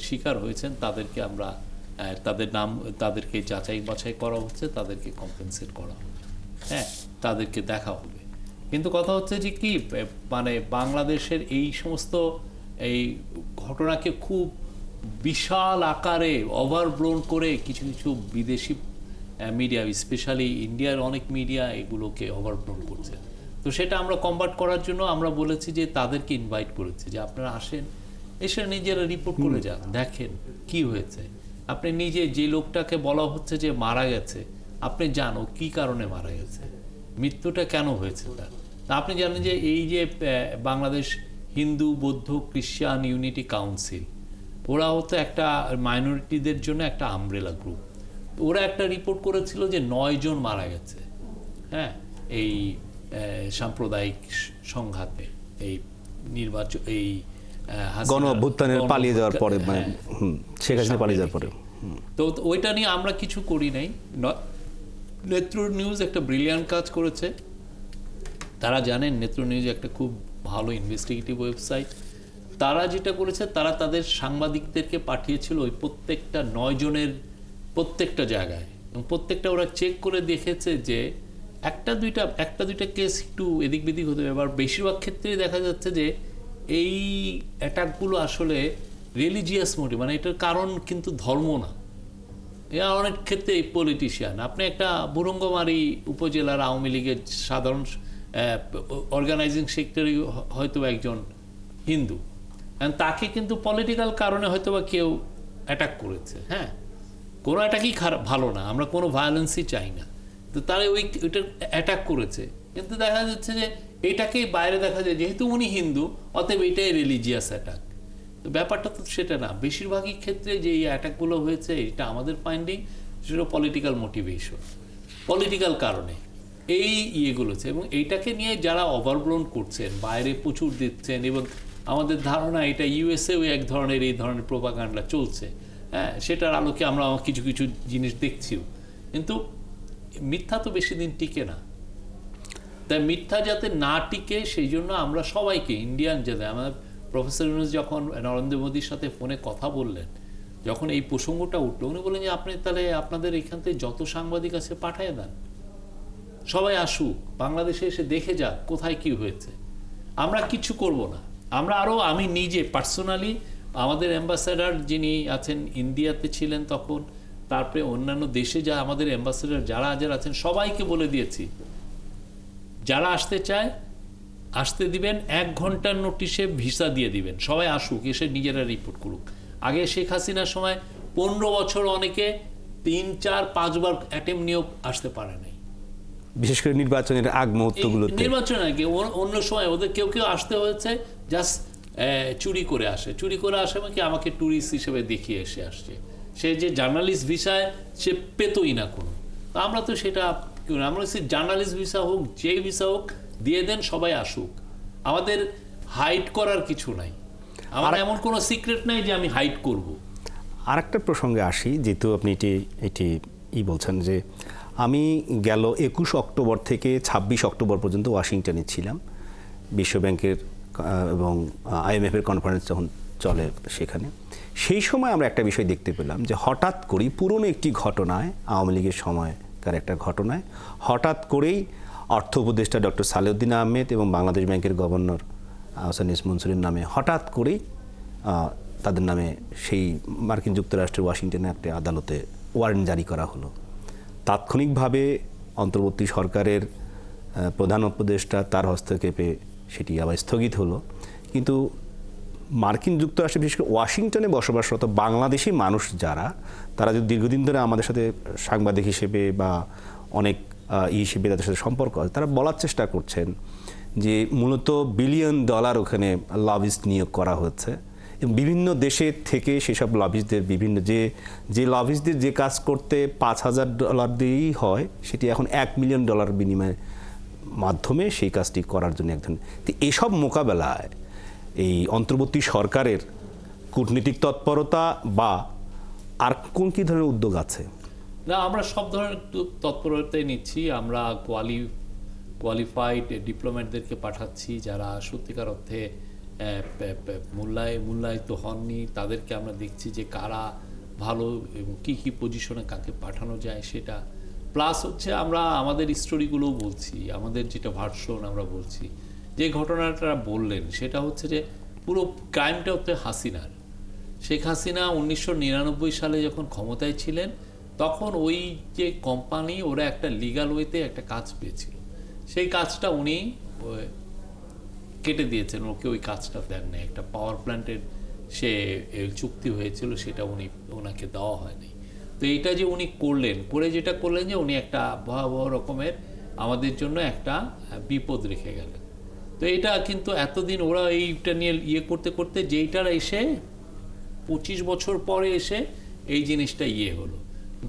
শিকার হয়েছেন তাদেরকে আমরা তাদেরকে যাচাই বাছাই করা হচ্ছে, তাদেরকে কম্পেনসেট করা হবে, হ্যাঁ, তাদেরকে দেখা হবে। কিন্তু কথা হচ্ছে যে কি, মানে বাংলাদেশের এই সমস্ত এই ঘটনাকে খুব বিশাল আকারে ওভারব্লোন করে কিছু কিছু বিদেশি মিডিয়া, স্পেশালি ইন্ডিয়ার অনেক মিডিয়া এগুলোকে ওভারব্লোন করছে। তো সেটা আমরা কমবাট করার জন্য আমরা বলেছি যে তাদেরকে ইনভাইট করেছি যে আপনারা আসেন, এসে নিজেরা রিপোর্ট করে যান, দেখেন কি হয়েছে। আপনি নিজে যে লোকটাকে বলা হচ্ছে যে মারা গেছে, আপনি জানো কি কারণে মারা গেছে, মৃত্যুটা কেন হয়েছে তার। তা আপনি জানেন যে এই যে বাংলাদেশ হিন্দু বৌদ্ধ খ্রিস্টান ইউনিটি কাউন্সিল, ওরা হতো একটা মাইনরিটিদের জন্য একটা আমব্রেলা গ্রুপ। ওরা একটা রিপোর্ট করেছিল যে 9 জন মারা গেছে, হ্যাঁ, এই সাম্প্রদায়িক সংঘাতে, এই নির্বাচন, এই গণ অভ্যুত্থানের পালিয়ে যাওয়ার পরে, শেখ হাসিনা পালিয়ে যাওয়ার পরে। তো ওইটা নিয়ে আমরা কিছু করি নাই। নেত্র নিউজ একটা ব্রিলিয়ান্ট কাজ করেছে। তারা জানেন নেত্র নিউজ একটা খুব ভালো ইনভেস্টিগেটিভ ওয়েবসাইট। তারা যেটা করেছে, তারা তাদের সাংবাদিকদেরকে পাঠিয়েছিল ওই প্রত্যেকটা 9 জনের প্রত্যেকটা জায়গায়, এবং প্রত্যেকটা ওরা চেক করে দেখেছে যে একটা দুইটা কেস একটু এদিক বেদিক হতে হবে। এবার বেশিরভাগ ক্ষেত্রেই দেখা যাচ্ছে যে এই অ্যাটাকগুলো আসলে রিলিজিয়াস মোটিভ, মানে এটার কারণ কিন্তু ধর্ম না। এরা অনেক ক্ষেত্রে পলিটিশিয়ান। আপনি একটা বুরঙ্গমারি উপজেলার আওয়ামী লীগের সাধারণ অর্গানাইজিং সেক্রেটারি হয়তো একজন হিন্দু, তাকে কিন্তু পলিটিক্যাল কারণে হয়তো বা কেউ অ্যাটাক করেছে। হ্যাঁ, কোনো অ্যাটাকই খারাপ, ভালো না, আমরা কোনো ভায়োলেন্সই চাই না, তো তারা ওইটা অ্যাটাক করেছে। কিন্তু দেখা যাচ্ছে যে এইটাকেই বাইরে দেখা যায় যেহেতু উনি হিন্দু, অতএব এটাই রিলিজিয়াস অ্যাটাক। তো ব্যাপারটা তো সেটা না। বেশিরভাগই ক্ষেত্রে যে এই অ্যাটাকগুলো হয়েছে, এটা আমাদের ফাইন্ডিং, সেটা পলিটিক্যাল মোটিভেশন, পলিটিক্যাল কারণে এই ইয়েগুলো হচ্ছে। এবং এইটাকে নিয়ে যারা ওভারব্লোন করছেন, বাইরে প্রচুর দিচ্ছেন, এবং আমাদের ধারণা এটা ইউএসএও এক ধরনের এই ধরনের প্রোপাগান্ডা চলছে। হ্যাঁ, সেটার আলোকে আমরা কিছু কিছু জিনিস দেখছিও, কিন্তু মিথ্যা তো বেশি দিন টিকে না। তাই মিথ্যা যাতে না টিকে সেই জন্য আমরা সবাইকে, ইন্ডিয়ান যাতে, আমাদের প্রফেসর ইউনূস যখন নরেন্দ্র মোদীর সাথে ফোনে কথা বললেন, যখন এই প্রসঙ্গটা উঠলো, উনি বললেন যে আপনি তাহলে আপনাদের এখান থেকে যত সাংবাদিক আছে পাঠিয়ে দেন, সবাই আসুক, বাংলাদেশে এসে দেখে যাক কোথায় কি হয়েছে। আমরা কিছু করব না। আমি নিজে পার্সোনালি আমাদের অ্যাম্বাসেডার যিনি আছেন ইন্ডিয়াতে ছিলেন তখন, তারপরে অন্যান্য দেশে যা আমাদের অ্যাম্বাসেডার যারা আছেন, সবাইকে বলে দিয়েছি যারা আসতে চায় আসতে দিবেন, 1 ঘন্টার নোটিশে ভিসা দিয়ে দিবেন, সবাই আসুক, এসে নিজেরা রিপোর্ট করুক। আগে শেখ হাসিনার সময় 15 বছর অনেকে 3, 4, 5 বার অ্যাটেম্প নিয়েও আসতে পারে নাই, বিশেষ করে নির্বাচনের আগ মুহূর্তগুলোতে। নির্বাচন আগে অন্য সময় ওদের কেউ কেউ আসতে হয়েছে জাস্ট চুরি করে আসে মানে কি আমাকে ট্যুরিস্ট হিসেবে দেখিয়ে এসে আসছে। সে যে জার্নালিস্ট ভিসায় সে পেতই না কোনো। তো আমরা তো সেটা আমরা জার্নালিস্ট ভিসা হোক, যে ভিসা হোক, দিয়ে দেন, সবাই আসুক। আমাদের হাইড করার কিছু নাই, আমার এমন কোনো সিক্রেট নাই যে আমি হাইড করব। আরেকটা প্রসঙ্গে আসি, যেহেতু আপনি এটি বলছেন যে আমি গেল 21 অক্টোবর থেকে 26 অক্টোবর পর্যন্ত ওয়াশিংটনে ছিলাম, বিশ্বব্যাংকের এবং IMF-এর কনফারেন্স যখন চলে সেখানে। সেই সময় আমরা একটা বিষয় দেখতে পেলাম যে হঠাৎ করেই পুরনো একটি ঘটনায়, আওয়ামী লীগের সময়কার একটা ঘটনায়, হঠাৎ করেই অর্থ উপদেষ্টা ডক্টর সালেউদ্দিন আহমেদ এবং বাংলাদেশ ব্যাংকের গভর্নর আহসান ইস মনসুরের নামে হঠাৎ করেই তাদের নামে সেই মার্কিন যুক্তরাষ্ট্রের ওয়াশিংটনে একটা আদালতে ওয়ারেন্ট জারি করা হলো। তাৎক্ষণিকভাবে অন্তর্বর্তী সরকারের প্রধান উপদেষ্টা তার হস্তক্ষেপে সেটি আবার স্থগিত হলো। কিন্তু মার্কিন যুক্তরাষ্ট্রে, বিশেষ করে ওয়াশিংটনে বসবাসরত বাংলাদেশি মানুষ যারা, তারা যদি দীর্ঘদিন ধরে আমাদের সাথে সাংবাদিক হিসেবে বা অনেক হিসেবে তাদের সাথে সম্পর্ক আছে, তারা বলার চেষ্টা করছেন যে মূলত $বিলিয়ন ওখানে লবিস্ট নিয়োগ করা হচ্ছে, এবং বিভিন্ন দেশে থেকে সেসব লবিস্টদের বিভিন্ন যে লবিস্টদের যে কাজ করতে $5,000 দিয়েই হয়, সেটি এখন $1 মিলিয়ন বিনিময়ে মাধ্যমে সেই কাজটি করার জন্য একজন। তো এসব মোকাবেলায় এই অন্তর্বর্তী সরকারের কূটনীতিক তৎপরতা বা আর কোন কী ধরনের উদ্যোগ আছে? না, আমরা সব ধরনের তৎপরতাই নিচ্ছি। আমরা কোয়ালিফাইড ডিপ্লোম্যাটদেরকে পাঠাচ্ছি যারা সত্যিকার অর্থে মূল্যায়িত হননি, তাদেরকে আমরা দেখছি যে কারা ভালো এবং কী পজিশনে কাকে পাঠানো যায় সেটা। প্লাস হচ্ছে আমরা আমাদের স্টোরিগুলোও বলছি, আমাদের যেটা ভার্সন আমরা বলছি। যে ঘটনাটা বললেন সেটা হচ্ছে যে পুরো ক্রাইমটা হচ্ছে হাসিনার। শেখ হাসিনা 1999 সালে যখন ক্ষমতায় ছিলেন তখন ওই যে কোম্পানি ওরা একটা লিগ্যাল ওয়েতে একটা কাজ পেয়েছিল, সেই কাজটা উনি কেটে দিয়েছেন, ওকে ওই কাজটা দেন নাই। একটা পাওয়ার প্ল্যান্টের সে চুক্তি হয়েছিল সেটা ওনাকে দেওয়া হয়নি। তো এইটা যে উনি করলেন, করে যেটা করলেন যে উনি একটা ভয়াবহ রকমের আমাদের জন্য একটা বিপদ রেখে গেলেন। তো এটা কিন্তু এতদিন ওরা এইটা নিয়ে করতে করতে যেইটার এসে 25 বছর পরে এসে এই জিনিসটা হলো।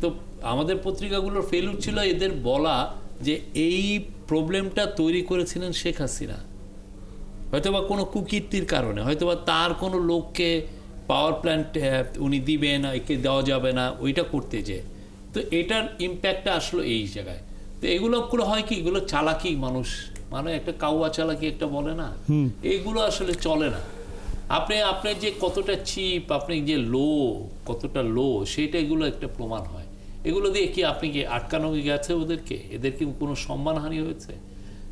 তো আমাদের পত্রিকাগুলোর ফেলুর ছিল এদের বলা যে এই প্রবলেমটা তৈরি করেছিলেন শেখ হাসিনা, হয়তোবা কোনো কুকীর্তির কারণে, হয়তোবা তার কোনো লোককে পাওয়ার প্ল্যান্ট উনি দিবেন, একে দেওয়া যাবে না, ওইটা করতে যে। তো এটার ইম্প্যাক্টটা আসলো এই জায়গায়। তো এগুলো হয় কি, এগুলো চালাকি, মানুষ মানে একটা কাউয়া চালাকি একটা বলে না, এইগুলো আসলে চলে না। আপনার যে কতটা চিপ, আপনি যে কতটা লো সেটা এগুলো একটা প্রমাণ হয়। এগুলো দিয়ে কি আপনি কি আটকানো গেছে ওদেরকে? এদের কি কোনো সম্মানহানি হয়েছে?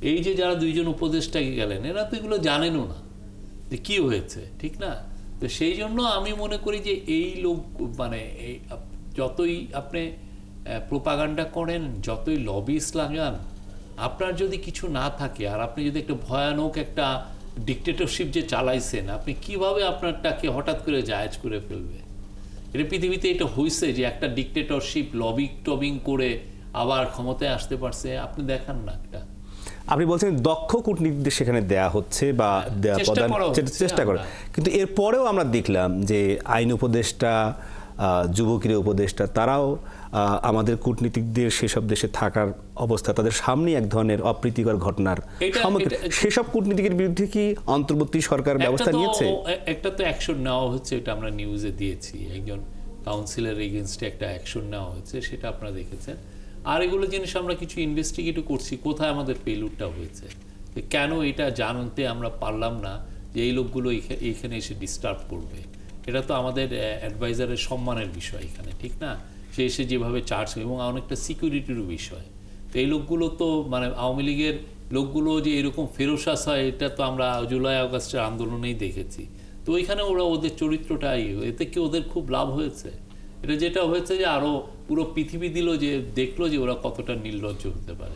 এই যে যারা দুইজন উপদেষ্টাকে গেলেন এরা তো এগুলো জানেনও না যে কি হয়েছে, ঠিক না? তো সেই জন্য আমি মনে করি যে এই লোক মানে যতই আপনি প্রোপাগান্ডা করেন, যতই লবিস্ট লাগান, আপনার যদি কিছু না থাকে আর আপনি যদি একটা ভয়ানক একটা ডিক্টেটরশিপ যে চালাইছেন, আপনি কিভাবে আপনারটাকে হঠাৎ করে জায়েজ করে ফেলবে? এটা পৃথিবীতে এটা হয়েছে যে একটা ডিক্টেটরশিপ টবিং করে আবার ক্ষমতায় আসতে পারছে, আপনি দেখান না একটা। আপনি বলছেন দক্ষ কূটনীতিদের সেখানে দেয়া হচ্ছে বা চেষ্টা করে, কিন্তু এরপরেও আমরা দেখলাম যে আইন উপদেষ্টা, যুবকের উপদেষ্টা, তারাও আমাদের কূটনীতিকদের সেসব দেশে থাকার অবস্থা, তাদের সামনে এক ধরনের অপ্রীতিকর ঘটনার সম্মুখীন। সেসব কূটনীতিকের বিরুদ্ধে কি অন্তর্বর্তী সরকার ব্যবস্থা নিয়েছে? একটা তো অ্যাকশন নেওয়া হচ্ছে, এটা আমরা নিউজে দিয়েছি, একজন কাউন্সিলর এগেইনস্টে একটা অ্যাকশন নেওয়া হচ্ছে, সেটা আপনারা দেখেছেন। আর এগুলো জিনিস আমরা কিছু ইনভেস্টিগেটও করছি, কোথায় আমাদের ফেলুরটা হয়েছে, কেন এটা জানতে আমরা পারলাম না যে এই লোকগুলো এইখানে এসে ডিস্টার্ব করবে। এটা তো আমাদের অ্যাডভাইজারের সম্মানের বিষয় এখানে, ঠিক না? সে এসে যেভাবে চার্জ, এবং অনেকটা সিকিউরিটিরও বিষয়। তো এই লোকগুলো তো মানে আওয়ামী লীগের লোকগুলো যে এরকম ফেরোসাস হয়, এটা তো আমরা জুলাই আগস্টের আন্দোলনেই দেখেছি। তো ওইখানে ওরা ওদের চরিত্রটাই, এতে কি ওদের খুব লাভ হয়েছে? এটা যেটা হয়েছে যে আরো পুরো পৃথিবী দেখলো যে ওরা কতটা নির্লজ্জ হতে পারে।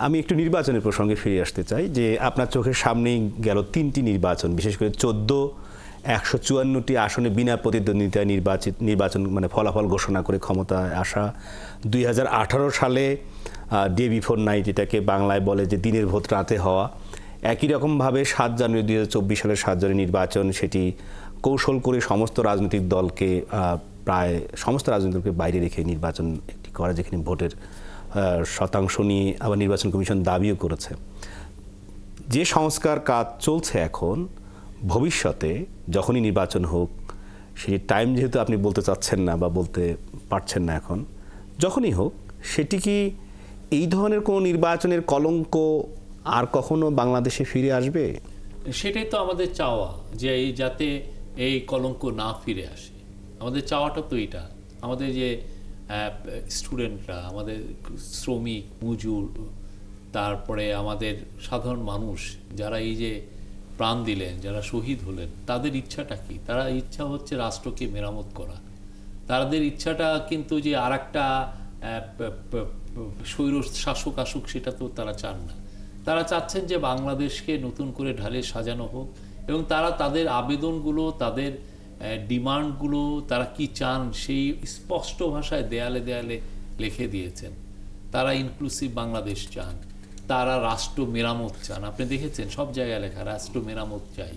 আমি একটু নির্বাচনের প্রসঙ্গে ফিরে আসতে চাই, যে আপনার চোখের সামনেই গেল 3টি নির্বাচন, বিশেষ করে 154টি আসনে বিনা প্রতিদ্বন্দ্বিতায় নির্বাচন মানে ফলাফল ঘোষণা করে ক্ষমতায় আসা। 2018 সালে ডে বিফোর নাইট, এটাকে বাংলায় বলে যে দিনের ভোট রাতে হওয়া। একই রকমভাবে 7 জানুয়ারি 2024 সালের 7 জানুয়ারি নির্বাচন, সেটি কৌশল করে সমস্ত রাজনৈতিক দলকে প্রায় সমস্ত রাজনৈতিক দলকে বাইরে রেখে নির্বাচন একটি করা, যেখানে ভোটের শতাংশ নিয়ে আবার নির্বাচন কমিশন দাবিও করেছে। যে সংস্কার কাজ চলছে এখন, ভবিষ্যতে যখনই নির্বাচন হোক, সেই টাইম যেহেতু আপনি বলতে চাচ্ছেন না বা বলতে পারছেন না, এখন যখনই হোক, সেটি কি এই ধরনের কোনো নির্বাচনের কলঙ্ক আর কখনো বাংলাদেশে ফিরে আসবে? সেটাই তো আমাদের চাওয়া, যে যাতে এই কলঙ্ক না ফিরে আসে। আমাদের চাওয়াটা তো এটা। আমাদের যে স্টুডেন্টরা, আমাদের শ্রমিক, মজুর, তারপরে আমাদের সাধারণ মানুষ যারা এই যে প্রাণ দিলেন, যারা শহীদ হলেন, তাদের ইচ্ছাটা কি? তারা ইচ্ছা হচ্ছে রাষ্ট্রকে মেরামত করা। তাদের ইচ্ছাটা কিন্তু যে আর একটা স্বৈর শাসক আসুক, সেটা তো তারা চান না। তারা চাচ্ছেন যে বাংলাদেশকে নতুন করে ঢালে সাজানো হোক, এবং তারা তাদের আবেদনগুলো, তাদের ডিমান্ডগুলো, তারা কি চান সেই স্পষ্ট ভাষায় দেয়ালে দেয়ালে লিখে দিয়েছেন। তারা ইনক্লুসিভ বাংলাদেশ চান, তারা রাষ্ট্র মেরামত চান। আপনি দেখেছেন সব জায়গায় লেখা রাষ্ট্র মেরামত চাই।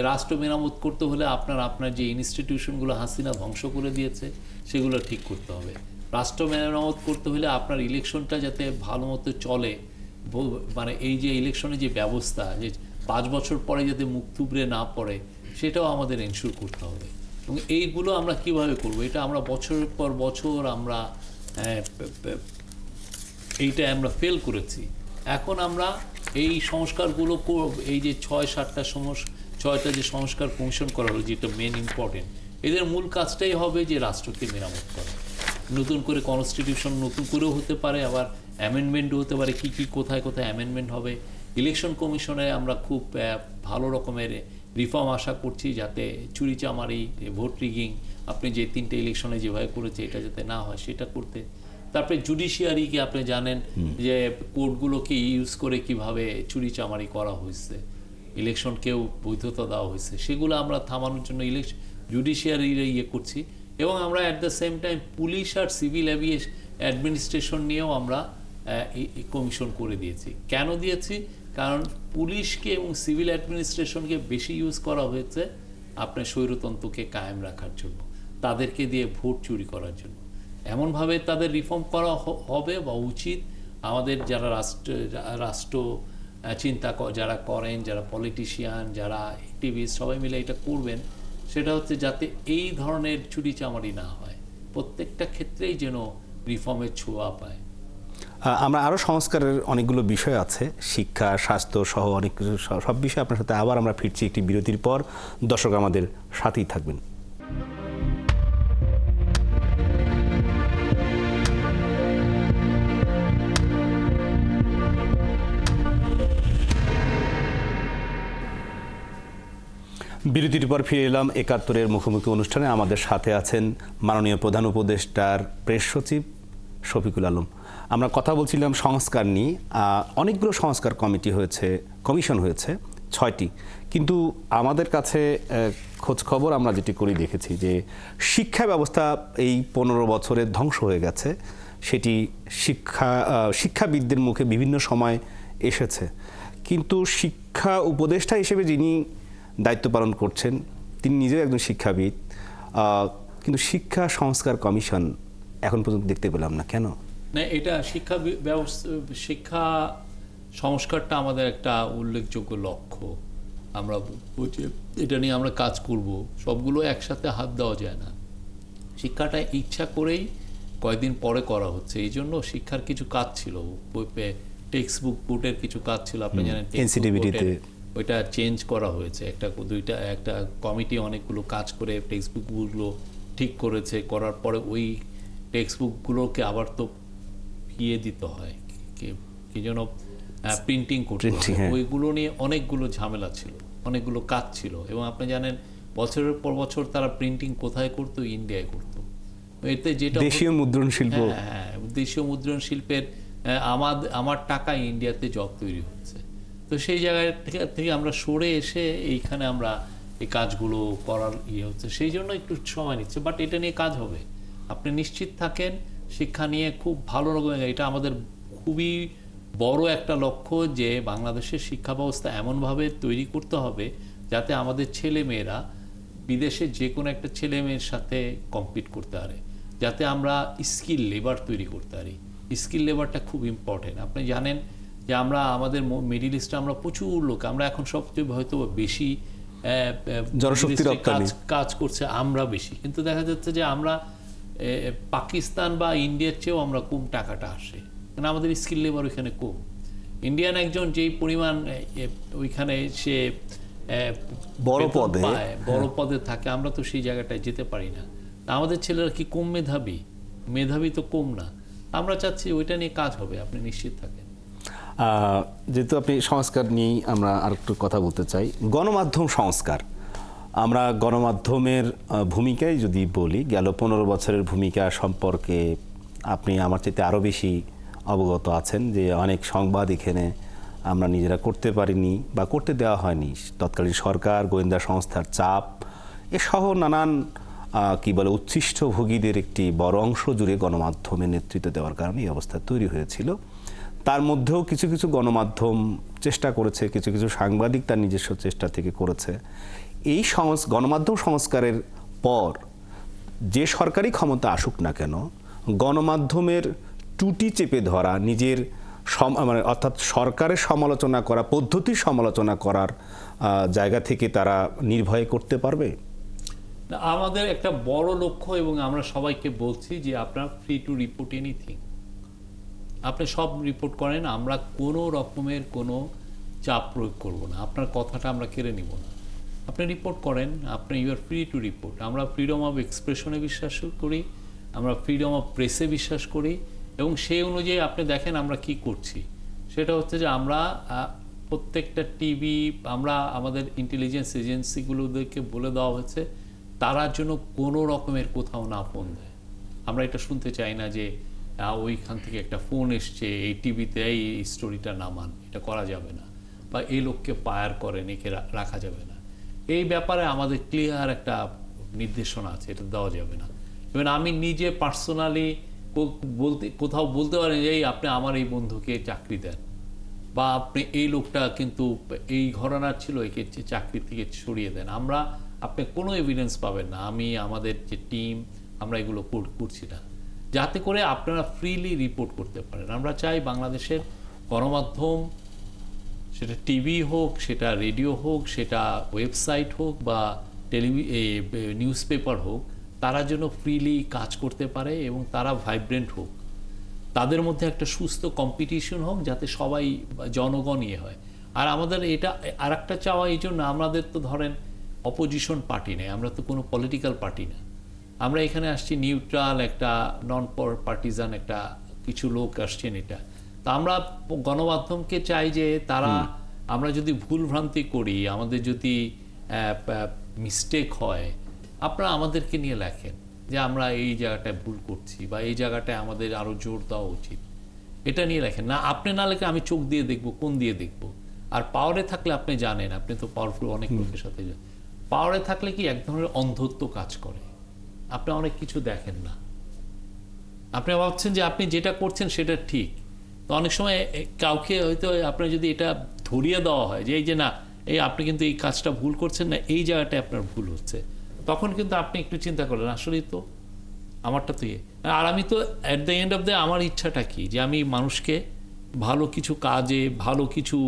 রাষ্ট্র মেরামত করতে হলে আপনার যে ইনস্টিটিউশনগুলো হাসিনা ধ্বংস করে দিয়েছে সেগুলো ঠিক করতে হবে। রাষ্ট্র মেরামত করতে হলে আপনার ইলেকশনটা যাতে ভালো মতো চলে, মানে এই যে ইলেকশনের যে ব্যবস্থা, যে 5 বছর পরে যাতে মুখ থুবড়ে না পড়ে, সেটাও আমাদের এনশিওর করতে হবে। এবং এইগুলো আমরা কিভাবে করব? এটা আমরা বছরের পর বছর আমরা এইটা আমরা ফেল করেছি। এখন আমরা এই সংস্কারগুলো, এই যে 6-7টা যে সংস্কার কমিশন করা হলো, যেটা মেন ইম্পর্টেন্ট, এদের মূল কাজটাই হবে যে রাষ্ট্রকে মেরামত করা। নতুন করে কনস্টিটিউশন নতুন করেও হতে পারে, আবার অ্যামেন্ডমেন্টও হতে পারে। কি কোথায় কোথায় অ্যামেন্ডমেন্ট হবে। ইলেকশন কমিশনে আমরা খুব ভালো রকমের রিফর্ম আশা করছি, যাতে চুরিচামারি, ভোট রিগিং আপনি যে 3টে ইলেকশনে যেভাবে করেছে এটা যাতে না হয় সেটা করতে। তারপরে জুডিশিয়ারিকে আপনি জানেন যে কোর্টগুলোকে ইউজ করে কিভাবে চুরিচামারি করা হয়েছে, ইলেকশনকেও বৈধতা দেওয়া হয়েছে, সেগুলো আমরা থামানোর জন্য জুডিশিয়ারির ইয়ে করছি। এবং আমরা at the same time police আর সিভিল অ্যাডমিনিস্ট্রেশন নিয়েও আমরা কমিশন করে দিয়েছি। কেন দিয়েছি? কারণ পুলিশকে এবং সিভিল অ্যাডমিনিস্ট্রেশনকে বেশি ইউজ করা হয়েছে আপনার স্বৈরতন্ত্রকে কায়েম রাখার জন্য, তাদেরকে দিয়ে ভোট চুরি করার জন্য। এমনভাবে তাদের রিফর্ম করা হবে বা উচিত। আমাদের যারা রাষ্ট্র চিন্তা যারা করেন, যারা পলিটিশিয়ান, যারা অ্যাক্টিভিস্ট, সবাই মিলে এটা করবেন। সেটা হচ্ছে যাতে এই ধরনের চুরিচামারি না হয়, প্রত্যেকটা ক্ষেত্রেই যেন রিফর্মের ছোঁয়া পায়। আমরা আরও সংস্কারের অনেকগুলো বিষয় আছে, শিক্ষা, স্বাস্থ্য সহ অনেক কিছু, সব বিষয়ে আপনার সাথে আবার আমরা ফিরছি একটি বিরতির পর। দর্শক আমাদের সাথেই থাকবেন। বিরতির পর ফিরে এলাম ৭১-এর মুখোমুখি অনুষ্ঠানে। আমাদের সাথে আছেন মাননীয় প্রধান উপদেষ্টার প্রেস সচিব শফিকুল আলম। আমরা কথা বলছিলাম সংস্কার নিয়ে। অনেকগুলো সংস্কার কমিশন হয়েছে ৬টি, কিন্তু আমাদের কাছে খোঁজ খবর আমরা যেটি করি দেখেছি যে শিক্ষা ব্যবস্থা এই ১৫ বছরে ধ্বংস হয়ে গেছে। সেটি শিক্ষাবিদদের মুখে বিভিন্ন সময় এসেছে, কিন্তু শিক্ষা উপদেষ্টা হিসেবে যিনি দায়িত্ব পালন করছেন তিনি নিজেও একজন শিক্ষাবিদ, কিন্তু শিক্ষা সংস্কার কমিশন এখন পর্যন্ত দেখতে পেলাম না। কেন? না, এটা শিক্ষা সংস্কারটা আমাদের একটা উল্লেখযোগ্য লক্ষ্য। আমরা বুঝে এটা নিয়ে আমরা কাজ করব, সবগুলো একসাথে হাত দেওয়া যায় না। শিক্ষাটা ইচ্ছা করেই কয়েকদিন পরে করা হচ্ছে। এই জন্য শিক্ষার কিছু কাজ ছিল, টেক্সট বুক বোর্ডের কিছু কাজ ছিল, আপনি জানেন এনসিটিবিতে ওইটা চেঞ্জ করা হয়েছে। একটা কমিটি অনেকগুলো কাজ করে টেক্সট বুকগুলো ঠিক করেছে, করার পরে ওই টেক্সট বুকগুলোকে আবার তো দিতে হয়, কি যেন প্রিন্টিং করতে হয়। ওইগুলো নিয়ে অনেকগুলো ঝামেলা ছিল, অনেকগুলো কাজ ছিল। এবং আপনি জানেন বছরের পর বছর তারা প্রিন্টিং কোথায় করতো? ইন্ডিয়ায় করতো। এতে যেটা দেশীয় মুদ্রণ শিল্প, হ্যাঁ, দেশীয় মুদ্রণ শিল্পের আমার টাকা ইন্ডিয়াতে জব তৈরি হচ্ছে। তো সেই জায়গা থেকে আমরা সরে এসে এইখানে আমরা এই কাজগুলো করার হচ্ছে, সেই জন্য একটু সময় নিচ্ছে। বাট এটা নিয়ে কাজ হবে, আপনি নিশ্চিত থাকেন। শিক্ষা নিয়ে খুব ভালো রকমের, এটা আমাদের খুবই বড় একটা লক্ষ্য যে বাংলাদেশের শিক্ষা ব্যবস্থা এমনভাবে তৈরি করতে হবে যাতে আমাদের ছেলে মেয়েরা বিদেশে যে কোনো একটা ছেলে মেয়ের সাথে কম্পিট করতে পারে, যাতে আমরা স্কিল লেবার তৈরি করতে পারি। স্কিল লেবারটা খুব ইম্পর্টেন্ট। আপনি জানেন যে আমাদের মিডল ইস্টে আমরা প্রচুর লোক, আমরা এখন সবচেয়ে হয়তো বেশি কাজ করছে আমরা বেশি, কিন্তু দেখা যাচ্ছে যে আমরা পাকিস্তান বা ইন্ডিয়ার চেয়েও আমরা কম টাকাটা আসে, কারণ আমাদের স্কিল লেবার ওইখানে কম। ইন্ডিয়ান একজন যেই পরিমাণ ওইখানে সে বড় পদে থাকে, আমরা তো সেই জায়গাটায় যেতে পারি না। আমাদের ছেলেরা কি কম মেধাবী? মেধাবী তো কম না। আমরা চাচ্ছি ওইটা নিয়ে কাজ হবে, আপনি নিশ্চিত থাকেন। যেহেতু আপনি সংস্কার নিয়েই আমরা আর একটু কথা বলতে চাই, গণমাধ্যম সংস্কার। আমরা গণমাধ্যমের ভূমিকায় যদি বলি, গেল 15 বছরের ভূমিকা সম্পর্কে আপনি আমার চাইতে আরও বেশি অবগত আছেন যে অনেক সংবাদ এখানে আমরা নিজেরা করতে পারিনি বা করতে দেওয়া হয়নি। তৎকালীন সরকার, গোয়েন্দা সংস্থার চাপ এসহ নানান উচ্ছিষ্টভোগীদের একটি বড় অংশ জুড়ে গণমাধ্যমের নেতৃত্ব দেওয়ার কারণে এই অবস্থা তৈরি হয়েছিল। তার মধ্যেও কিছু কিছু গণমাধ্যম চেষ্টা করেছে, কিছু কিছু সাংবাদিক তার নিজস্ব চেষ্টা থেকে করেছে। এই গণমাধ্যম সংস্কারের পর যে সরকারি ক্ষমতা আসুক না কেন, গণমাধ্যমের ত্রুটি চেপে ধরা, নিজের অর্থাৎ সরকারের সমালোচনা করা, পদ্ধতির সমালোচনা করার জায়গা থেকে তারা নির্ভয়ে করতে পারবে। আমাদের একটা বড় লক্ষ্য, এবং আমরা সবাইকে বলছি যে আপনারা ফ্রি টু রিপোর্ট এনিথিং, আপনি সব রিপোর্ট করেন, আমরা কোনো রকমের কোনো চাপ প্রয়োগ করব না, আপনার কথাটা আমরা কেড়ে নিব না। আপনি রিপোর্ট করেন, আপনি you are free to report. আমরা ফ্রিডম অফ এক্সপ্রেশনে বিশ্বাস করি, আমরা ফ্রিডম অফ প্রেসে বিশ্বাস করি, এবং সেই অনুযায়ী আপনি দেখেন আমরা কি করছি। সেটা হচ্ছে যে আমরা প্রত্যেকটা টিভি, আমরা আমাদের ইন্টেলিজেন্স এজেন্সিগুলোদেরকে বলে দেওয়া হয়েছে তারা যেন কোনো রকমের কোথাও না ফোন দেয়। আমরা এটা শুনতে চাই না যে ওইখান থেকে একটা ফোন এসছে, এই টিভিতে এই স্টোরিটা নামান, এটা করা যাবে না, বা এই লোককে পায়ার করেন, একে রাখা যাবে না। এই ব্যাপারে আমাদের ক্লিয়ার একটা নির্দেশনা আছে, এটা দেওয়া যাবে না। এবং আমি নিজে পার্সোনালি কোথাও বলতে পারেন যে আপনি আমার এই বন্ধুকে চাকরি দেন, বা আপনি এই লোকটা কিন্তু এই ঘরানার ছিল, একে চাকরি থেকে সরিয়ে দেন। আপনি কোনো এভিডেন্স পাবেন না, আমাদের যে টিম আমরা এগুলো করছি না, যাতে করে আপনারা ফ্রিলি রিপোর্ট করতে পারেন। আমরা চাই বাংলাদেশের গণমাধ্যম, সেটা টিভি হোক, সেটা রেডিও হোক, সেটা ওয়েবসাইট হোক, বা নিউজ পেপার হোক, তারা যেন ফ্রিলি কাজ করতে পারে এবং তারা ভাইব্রেন্ট হোক, তাদের মধ্যে একটা সুস্থ কম্পিটিশন হোক, যাতে সবাই জনগণ হয়। আর আমাদের এটা আর একটা চাওয়া এই জন্য, আমাদের তো ধরেন অপোজিশন পার্টি নেই, আমরা তো কোনো পলিটিক্যাল পার্টি না, আমরা এখানে আসছি নিউট্রাল, একটা নন পার্টিজান একটা কিছু লোক আসছেন। এটা তা আমরা গণমাধ্যমকে চাই যে তারা, আমরা যদি ভুল ভ্রান্তি করি, আমাদের যদি মিস্টেক হয়, আপনারা আমাদেরকে নিয়ে লেখেন যে আমরা এই জায়গাটায় ভুল করছি, বা এই জায়গাটায় আমাদের আরও জোর দেওয়া উচিত, এটা নিয়ে লেখেন। না, আপনি না লেখে আমি চোখ দিয়ে দেখবো, কোন দিয়ে দেখবো? আর পাওয়ারে থাকলে আপনি জানেন, আপনি তো পাওয়ারফুল অনেক লোকের সাথে, পাওয়ারে থাকলে কি এক ধরনের অন্ধত্ব কাজ করে, আপনি অনেক কিছু দেখেন না, আপনি ভাবছেন যে আপনি যেটা করছেন সেটা ঠিক। তো অনেক সময় কাউকে হয়তো আপনার যদি এটা ধরিয়ে দেওয়া হয় যে এই যে না, এই আপনি কিন্তু এই কাজটা ভুল করছেন না, এই জায়গাটায় আপনার ভুল হচ্ছে, তখন কিন্তু আপনি একটু চিন্তা করলেন আসলেই তো আমারটা তো আর আমি তো at the end of the আমার ইচ্ছাটা কি, যে আমি মানুষকে ভালো কিছু কাজে, ভালো কিছু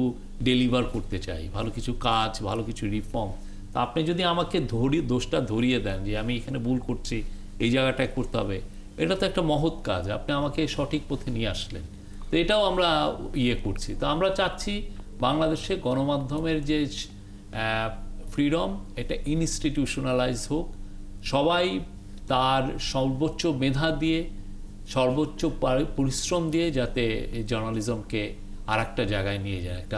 ডেলিভার করতে চাই, ভালো কিছু কাজ, ভালো কিছু রিফর্ম। তা আপনি যদি আমাকে দোষটা ধরিয়ে দেন যে আমি এখানে ভুল করছি, এই জায়গাটায় করতে হবে, এটা তো একটা মহৎ কাজ, আপনি আমাকে সঠিক পথে নিয়ে আসলেন। তো এটাও আমরা করছি। তো আমরা চাচ্ছি বাংলাদেশে গণমাধ্যমের যে ফ্রিডম, এটা ইনস্টিটিউশনালাইজ হোক, সবাই তার সর্বোচ্চ মেধা দিয়ে, সর্বোচ্চ পরিশ্রম দিয়ে যাতে জার্নালিজমকে আর একটা জায়গায় নিয়ে যায়, একটা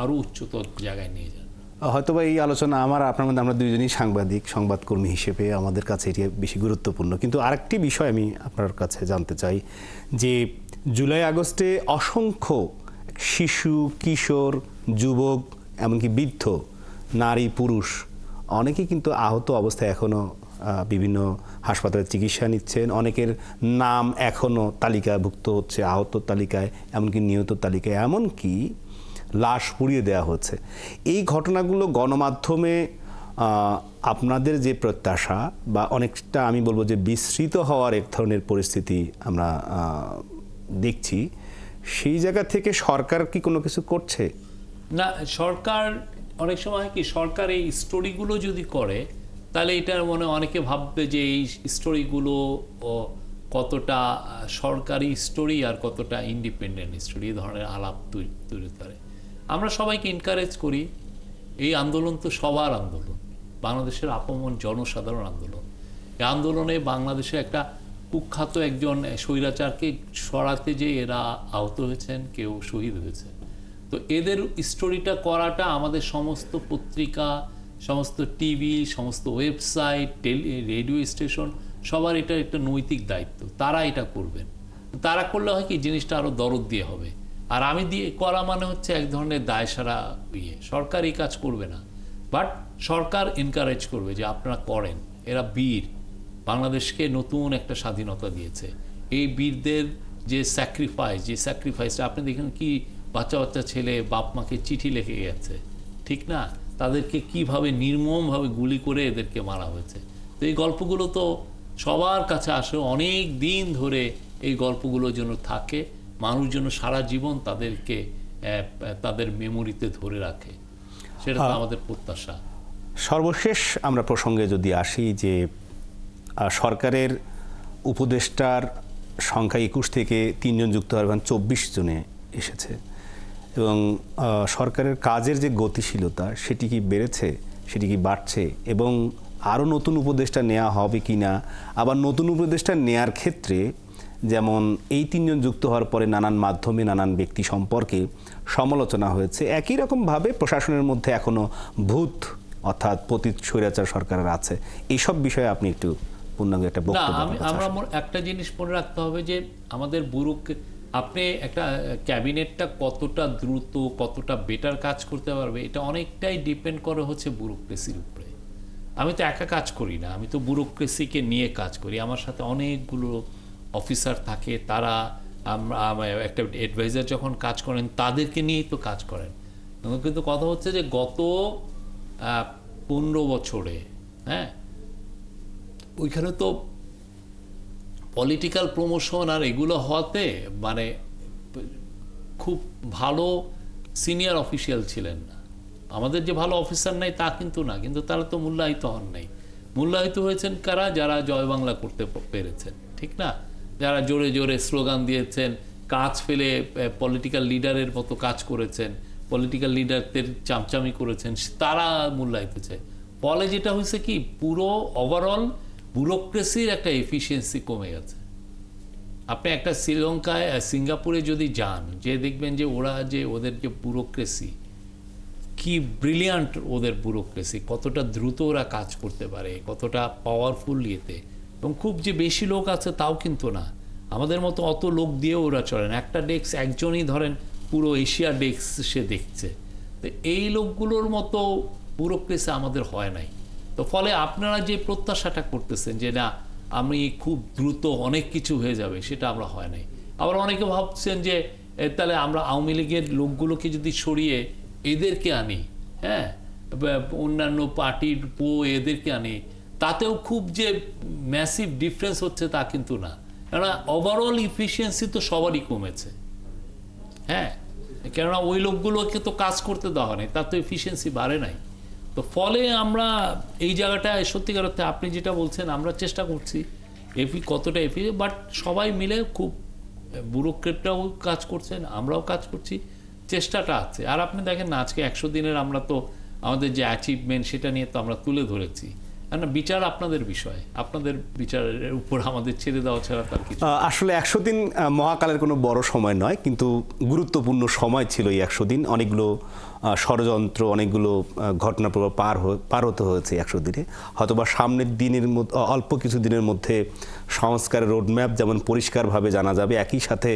আরও উচ্চতর জায়গায় নিয়ে যায়। হয়তোবা এই আলোচনা আপনার মধ্যে, আমরা দুইজনই সাংবাদিক, সংবাদকর্মী হিসেবে আমাদের কাছে এটি বেশি গুরুত্বপূর্ণ। কিন্তু আরেকটি বিষয় আমি আপনার কাছে জানতে চাই যে জুলাই আগস্টে অসংখ্য শিশু, কিশোর, যুবক, এমনকি বৃদ্ধ, নারী, পুরুষ অনেকেই কিন্তু আহত অবস্থায় এখনও বিভিন্ন হাসপাতালে চিকিৎসা নিচ্ছেন। অনেকের নাম এখনও তালিকাভুক্ত হচ্ছে আহত তালিকায়, এমনকি নিহত তালিকায়, এমনকি লাশ পুড়িয়ে দেওয়া হচ্ছে। এই ঘটনাগুলো গণমাধ্যমে আপনাদের যে প্রত্যাশা, বা অনেকটা আমি বলবো যে বিস্মৃত হওয়ার এক ধরনের পরিস্থিতি আমরা দেখছি, সেই জায়গা থেকে সরকার কি কোনো কিছু করছে? না, সরকার অনেক সময় কি, সরকার এই স্টোরিগুলো যদি করে, তাহলে এটার মনে অনেকে ভাববে যে এই স্টোরিগুলো কতটা সরকারি স্টোরি আর কতটা ইন্ডিপেন্ডেন্ট স্টোরি, এই ধরনের আলাপ তৈরি করে। আমরা সবাইকে এনকারেজ করি, এই আন্দোলন তো সবার আন্দোলন, বাংলাদেশের আপমন জনসাধারণ আন্দোলন। এই আন্দোলনে বাংলাদেশে একটা কুখ্যাত একজন স্বৈরাচারকে সরাতে যে এরা আহত হয়েছেন, কেউ শহীদ হয়েছে। তো এদের স্টোরিটা করাটা আমাদের সমস্ত পত্রিকা, সমস্ত টিভি, সমস্ত ওয়েবসাইট, রেডিও স্টেশন, সবার এটা একটা নৈতিক দায়িত্ব, তারা এটা করবেন। তারা করলে হয় কি, জিনিসটা আরও দরদ দিয়ে হবে। আর আমি দিয়ে করা মানে হচ্ছে এক ধরনের দায়সারা সরকার এই কাজ করবে না, বাট সরকার এনকারেজ করবে যে আপনারা করেন। এরা বীর, বাংলাদেশকে নতুন একটা স্বাধীনতা দিয়েছে। এই বীরদের যে স্যাক্রিফাইসটা আপনি দেখেন, কি বাচ্চা বাচ্চা ছেলে বাপ মাকে চিঠি লিখে গেছে, ঠিক না? তাদেরকে কিভাবে নির্মমভাবে গুলি করে এদেরকে মারা হয়েছে। তো এই গল্পগুলো তো সবার কাছে আসে, অনেক দিন ধরে এই গল্পগুলো যেন থাকে, মানুষ যেন সারা জীবন তাদেরকে তাদের মেমোরিতে ধরে রাখে, সেটা তো আমাদের প্রত্যাশা। সর্বশেষ আমরা প্রসঙ্গে যদি আসি, যে সরকারের উপদেষ্টার সংখ্যা 21 থেকে 3 জন যুক্ত হওয়ার 24 জনে এসেছে, এবং সরকারের কাজের যে গতিশীলতা সেটি কি বেড়েছে, সেটি কি বাড়ছে, এবং আরও নতুন উপদেষ্টা নেওয়া হবে কি না, আবার নতুন উপদেষ্টা নেয়ার ক্ষেত্রে যেমন এই তিনজন যুক্ত হওয়ার পরে নানান মাধ্যমে নানান ব্যক্তি সম্পর্কে সমালোচনা হয়েছে, একই রকমভাবে প্রশাসনের মধ্যে এখনো ভূত অর্থাৎ পতিত স্বৈরাচার সরকারের আছে। এইসব বিষয়ে আপনি একটু পূর্ণাঙ্গ একটা বক্তব্য রাখবেন। আমরা একটা জিনিস মনে রাখতে হবে যে আমাদের আপনি একটা ক্যাবিনেটটা কতটা দ্রুত কতটা বেটার কাজ করতে পারবে এটা অনেকটাই ডিপেন্ড করে হচ্ছে ব্যুরোক্রেসির উপরে। আমি তো একা কাজ করি না, আমি তো ব্যুরোক্রেসিকে নিয়ে কাজ করি, আমার সাথে অনেকগুলো অফিসার থাকে, তারা একটা অ্যাডভাইজার যখন কাজ করেন তাদেরকে নিয়েই তো কাজ করেন। কিন্তু কথা হচ্ছে যে গত 15 বছরে হ্যাঁ ওইখানে তো পলিটিক্যাল প্রমোশন আর এগুলো হওয়াতে মানে খুব ভালো সিনিয়র অফিসিয়াল ছিলেন না। আমাদের যে ভালো অফিসার নাই তা কিন্তু না, কিন্তু তারা তো মূল্যায়িত হন নাই। মূল্যায়িত হয়েছেন কারা? যারা জয় বাংলা করতে পেরেছেন, ঠিক না? যারা জোরে জোরে স্লোগান দিয়েছেন, কাজ ফেলে পলিটিক্যাল লিডারের মতো কাজ করেছেন, পলিটিক্যাল লিডারদের চামচামি করেছেন, তারা মূল্যায়িত হয়েছে। ফলে যেটা হয়েছে কি, পুরো ওভারঅল ব্যুরোক্রেসির একটা এফিসিয়েন্সি কমে গেছে। আপনি একটা শ্রীলঙ্কায় সিঙ্গাপুরে যদি যান, যে দেখবেন যে ওরা যে ওদের যে ব্যুরোক্রেসি কি ব্রিলিয়ান্ট, ওদের ব্যুরোক্রেসি কতটা দ্রুত ওরা কাজ করতে পারে, কতটা পাওয়ারফুল ইয়েতে, এবং খুব যে বেশি লোক আছে তাও কিন্তু না, আমাদের মতো অত লোক দিয়ে ওরা চলেন। একটা ডেস্ক একজনই ধরেন পুরো এশিয়া ডেস্ক সে দেখছে। তো এই লোকগুলোর মতো ব্যুরোক্রেসি আমাদের হয় নাই। তো ফলে আপনারা যে প্রত্যাশাটা করতেছেন যে না আমি খুব দ্রুত অনেক কিছু হয়ে যাবে, সেটা আমরা হয় নাই। আবার অনেকে ভাবছেন যে তাহলে আমরা আওয়ামী লীগের লোকগুলোকে যদি সরিয়ে এদেরকে আনি, হ্যাঁ অন্যান্য পার্টির এদেরকে আনি, তাতেও খুব যে ম্যাসিভ ডিফারেন্স হচ্ছে তা কিন্তু না। কেননা ওভারঅল ইফিসিয়েন্সি তো সবারই কমেছে। হ্যাঁ, কেননা ওই লোকগুলোকে তো কাজ করতে দেওয়া নেই, তার তো এফিসিয়েন্সি বাড়ে নাই। তো ফলে আমরা এই জায়গাটায় সত্যিকার অর্থে আপনি যেটা বলছেন আমরা চেষ্টা করছি কতটা বাট সবাই মিলে খুব ব্যুরোক্রেটরাও কাজ করছেন, আমরাও কাজ করছি, চেষ্টাটা আছে। আর আপনি দেখেন না আজকে 100 দিনের আমরা তো আমাদের যে অ্যাচিভমেন্ট সেটা নিয়ে তো আমরা তুলে ধরেছি। না, বিচার আপনাদের বিষয়, আপনাদের বিচারের উপর আমাদের ছেড়ে দেওয়া ছাড়া তার কিছু। আসলে 100 দিন মহাকালের কোনো বড় সময় নয়, কিন্তু গুরুত্বপূর্ণ সময় ছিল এই 100 দিন। অনেকগুলো ষড়যন্ত্র, অনেকগুলো ঘটনা প্রবাহ পার হতে হয়েছে 100 দিনে। হয়তোবা সামনের দিনের মধ্যে অল্প কিছু দিনের মধ্যে সংস্কারের রোডম্যাপ যেমন পরিষ্কারভাবে জানা যাবে, একই সাথে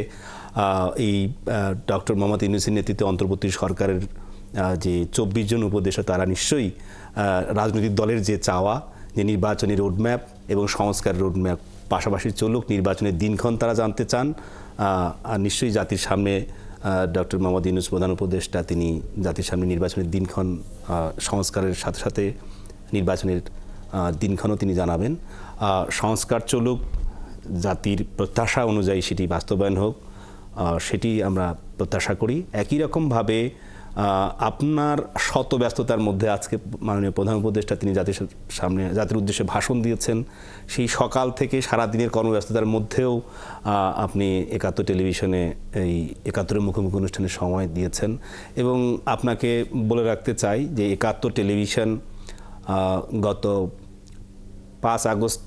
এই ডক্টর মোহাম্মদ ইউনূসের নেতৃত্বে অন্তর্বর্তী সরকারের যে 24 জন উপদেষ্টা তারা নিশ্চয়ই রাজনৈতিক দলের যে চাওয়া যে নির্বাচনী রোডম্যাপ এবং সংস্কারের রোডম্যাপ পাশাপাশি চলুক, নির্বাচনের দিনক্ষণ তারা জানতে চান। আর নিশ্চয়ই জাতির সামনে ডক্টর মোহাম্মদ ইউনূস প্রধান উপদেষ্টা তিনি জাতির সামনে নির্বাচনের দিনক্ষণ সংস্কারের সাথে সাথে নির্বাচনের দিনক্ষণও তিনি জানাবেন। সংস্কার চলুক, জাতির প্রত্যাশা অনুযায়ী সেটি বাস্তবায়ন হোক, সেটি আমরা প্রত্যাশা করি। একই রকমভাবে আপনার শত ব্যস্ততার মধ্যে আজকে মাননীয় প্রধান উপদেষ্টা তিনি জাতির উদ্দেশ্যে ভাষণ দিয়েছেন। সেই সকাল থেকে সারাদিনের কর্মব্যস্ততার মধ্যেও আপনি ৭১ টেলিভিশনে এই ৭১ মুখোমুখি অনুষ্ঠানের সময় দিয়েছেন। এবং আপনাকে বলে রাখতে চাই যে ৭১ টেলিভিশন গত 5 আগস্ট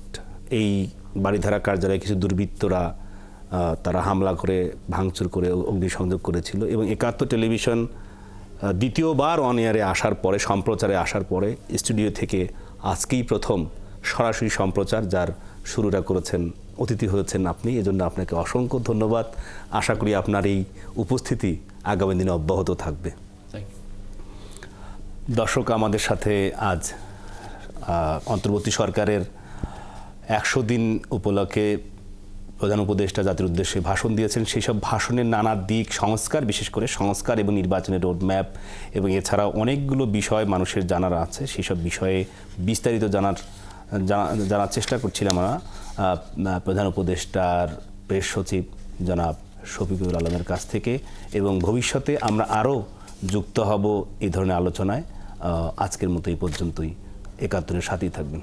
এই বারিধারা কার্যালয়ে কিছু দুর্বৃত্তরা তারা হামলা করে ভাঙচুর করে অগ্নিসংযোগ করেছিল, এবং ৭১ টেলিভিশন দ্বিতীয়বার অন এয়ারে আসার পরে, সম্প্রচারে আসার পরে স্টুডিও থেকে আজকেই প্রথম সরাসরি সম্প্রচার, যার শুরুটা করেছেন, অতিথি হয়েছেন আপনি। এজন্য আপনাকে অসংখ্য ধন্যবাদ। আশা করি আপনার এই উপস্থিতি আগামী দিনে অব্যাহত থাকবে। দর্শক, আমাদের সাথে আজ অন্তর্বর্তী সরকারের 100 দিন উপলক্ষে প্রধান উপদেষ্টা জাতির উদ্দেশ্যে ভাষণ দিয়েছেন। সেই সব ভাষণের নানা দিক, সংস্কার, বিশেষ করে সংস্কার এবং নির্বাচনের রোডম্যাপ, এবং এছাড়া অনেকগুলো বিষয় মানুষের জানার আছে, সেই সব বিষয়ে বিস্তারিত জানার চেষ্টা করছিলাম আমরা প্রধান উপদেষ্টার প্রেস সচিব জনাব শফিকুল আলমের কাছ থেকে। এবং ভবিষ্যতে আমরা আরও যুক্ত হব এই ধরনের আলোচনায়। আজকের মতো এই পর্যন্তই। ৭১-এর সাথেই থাকবেন।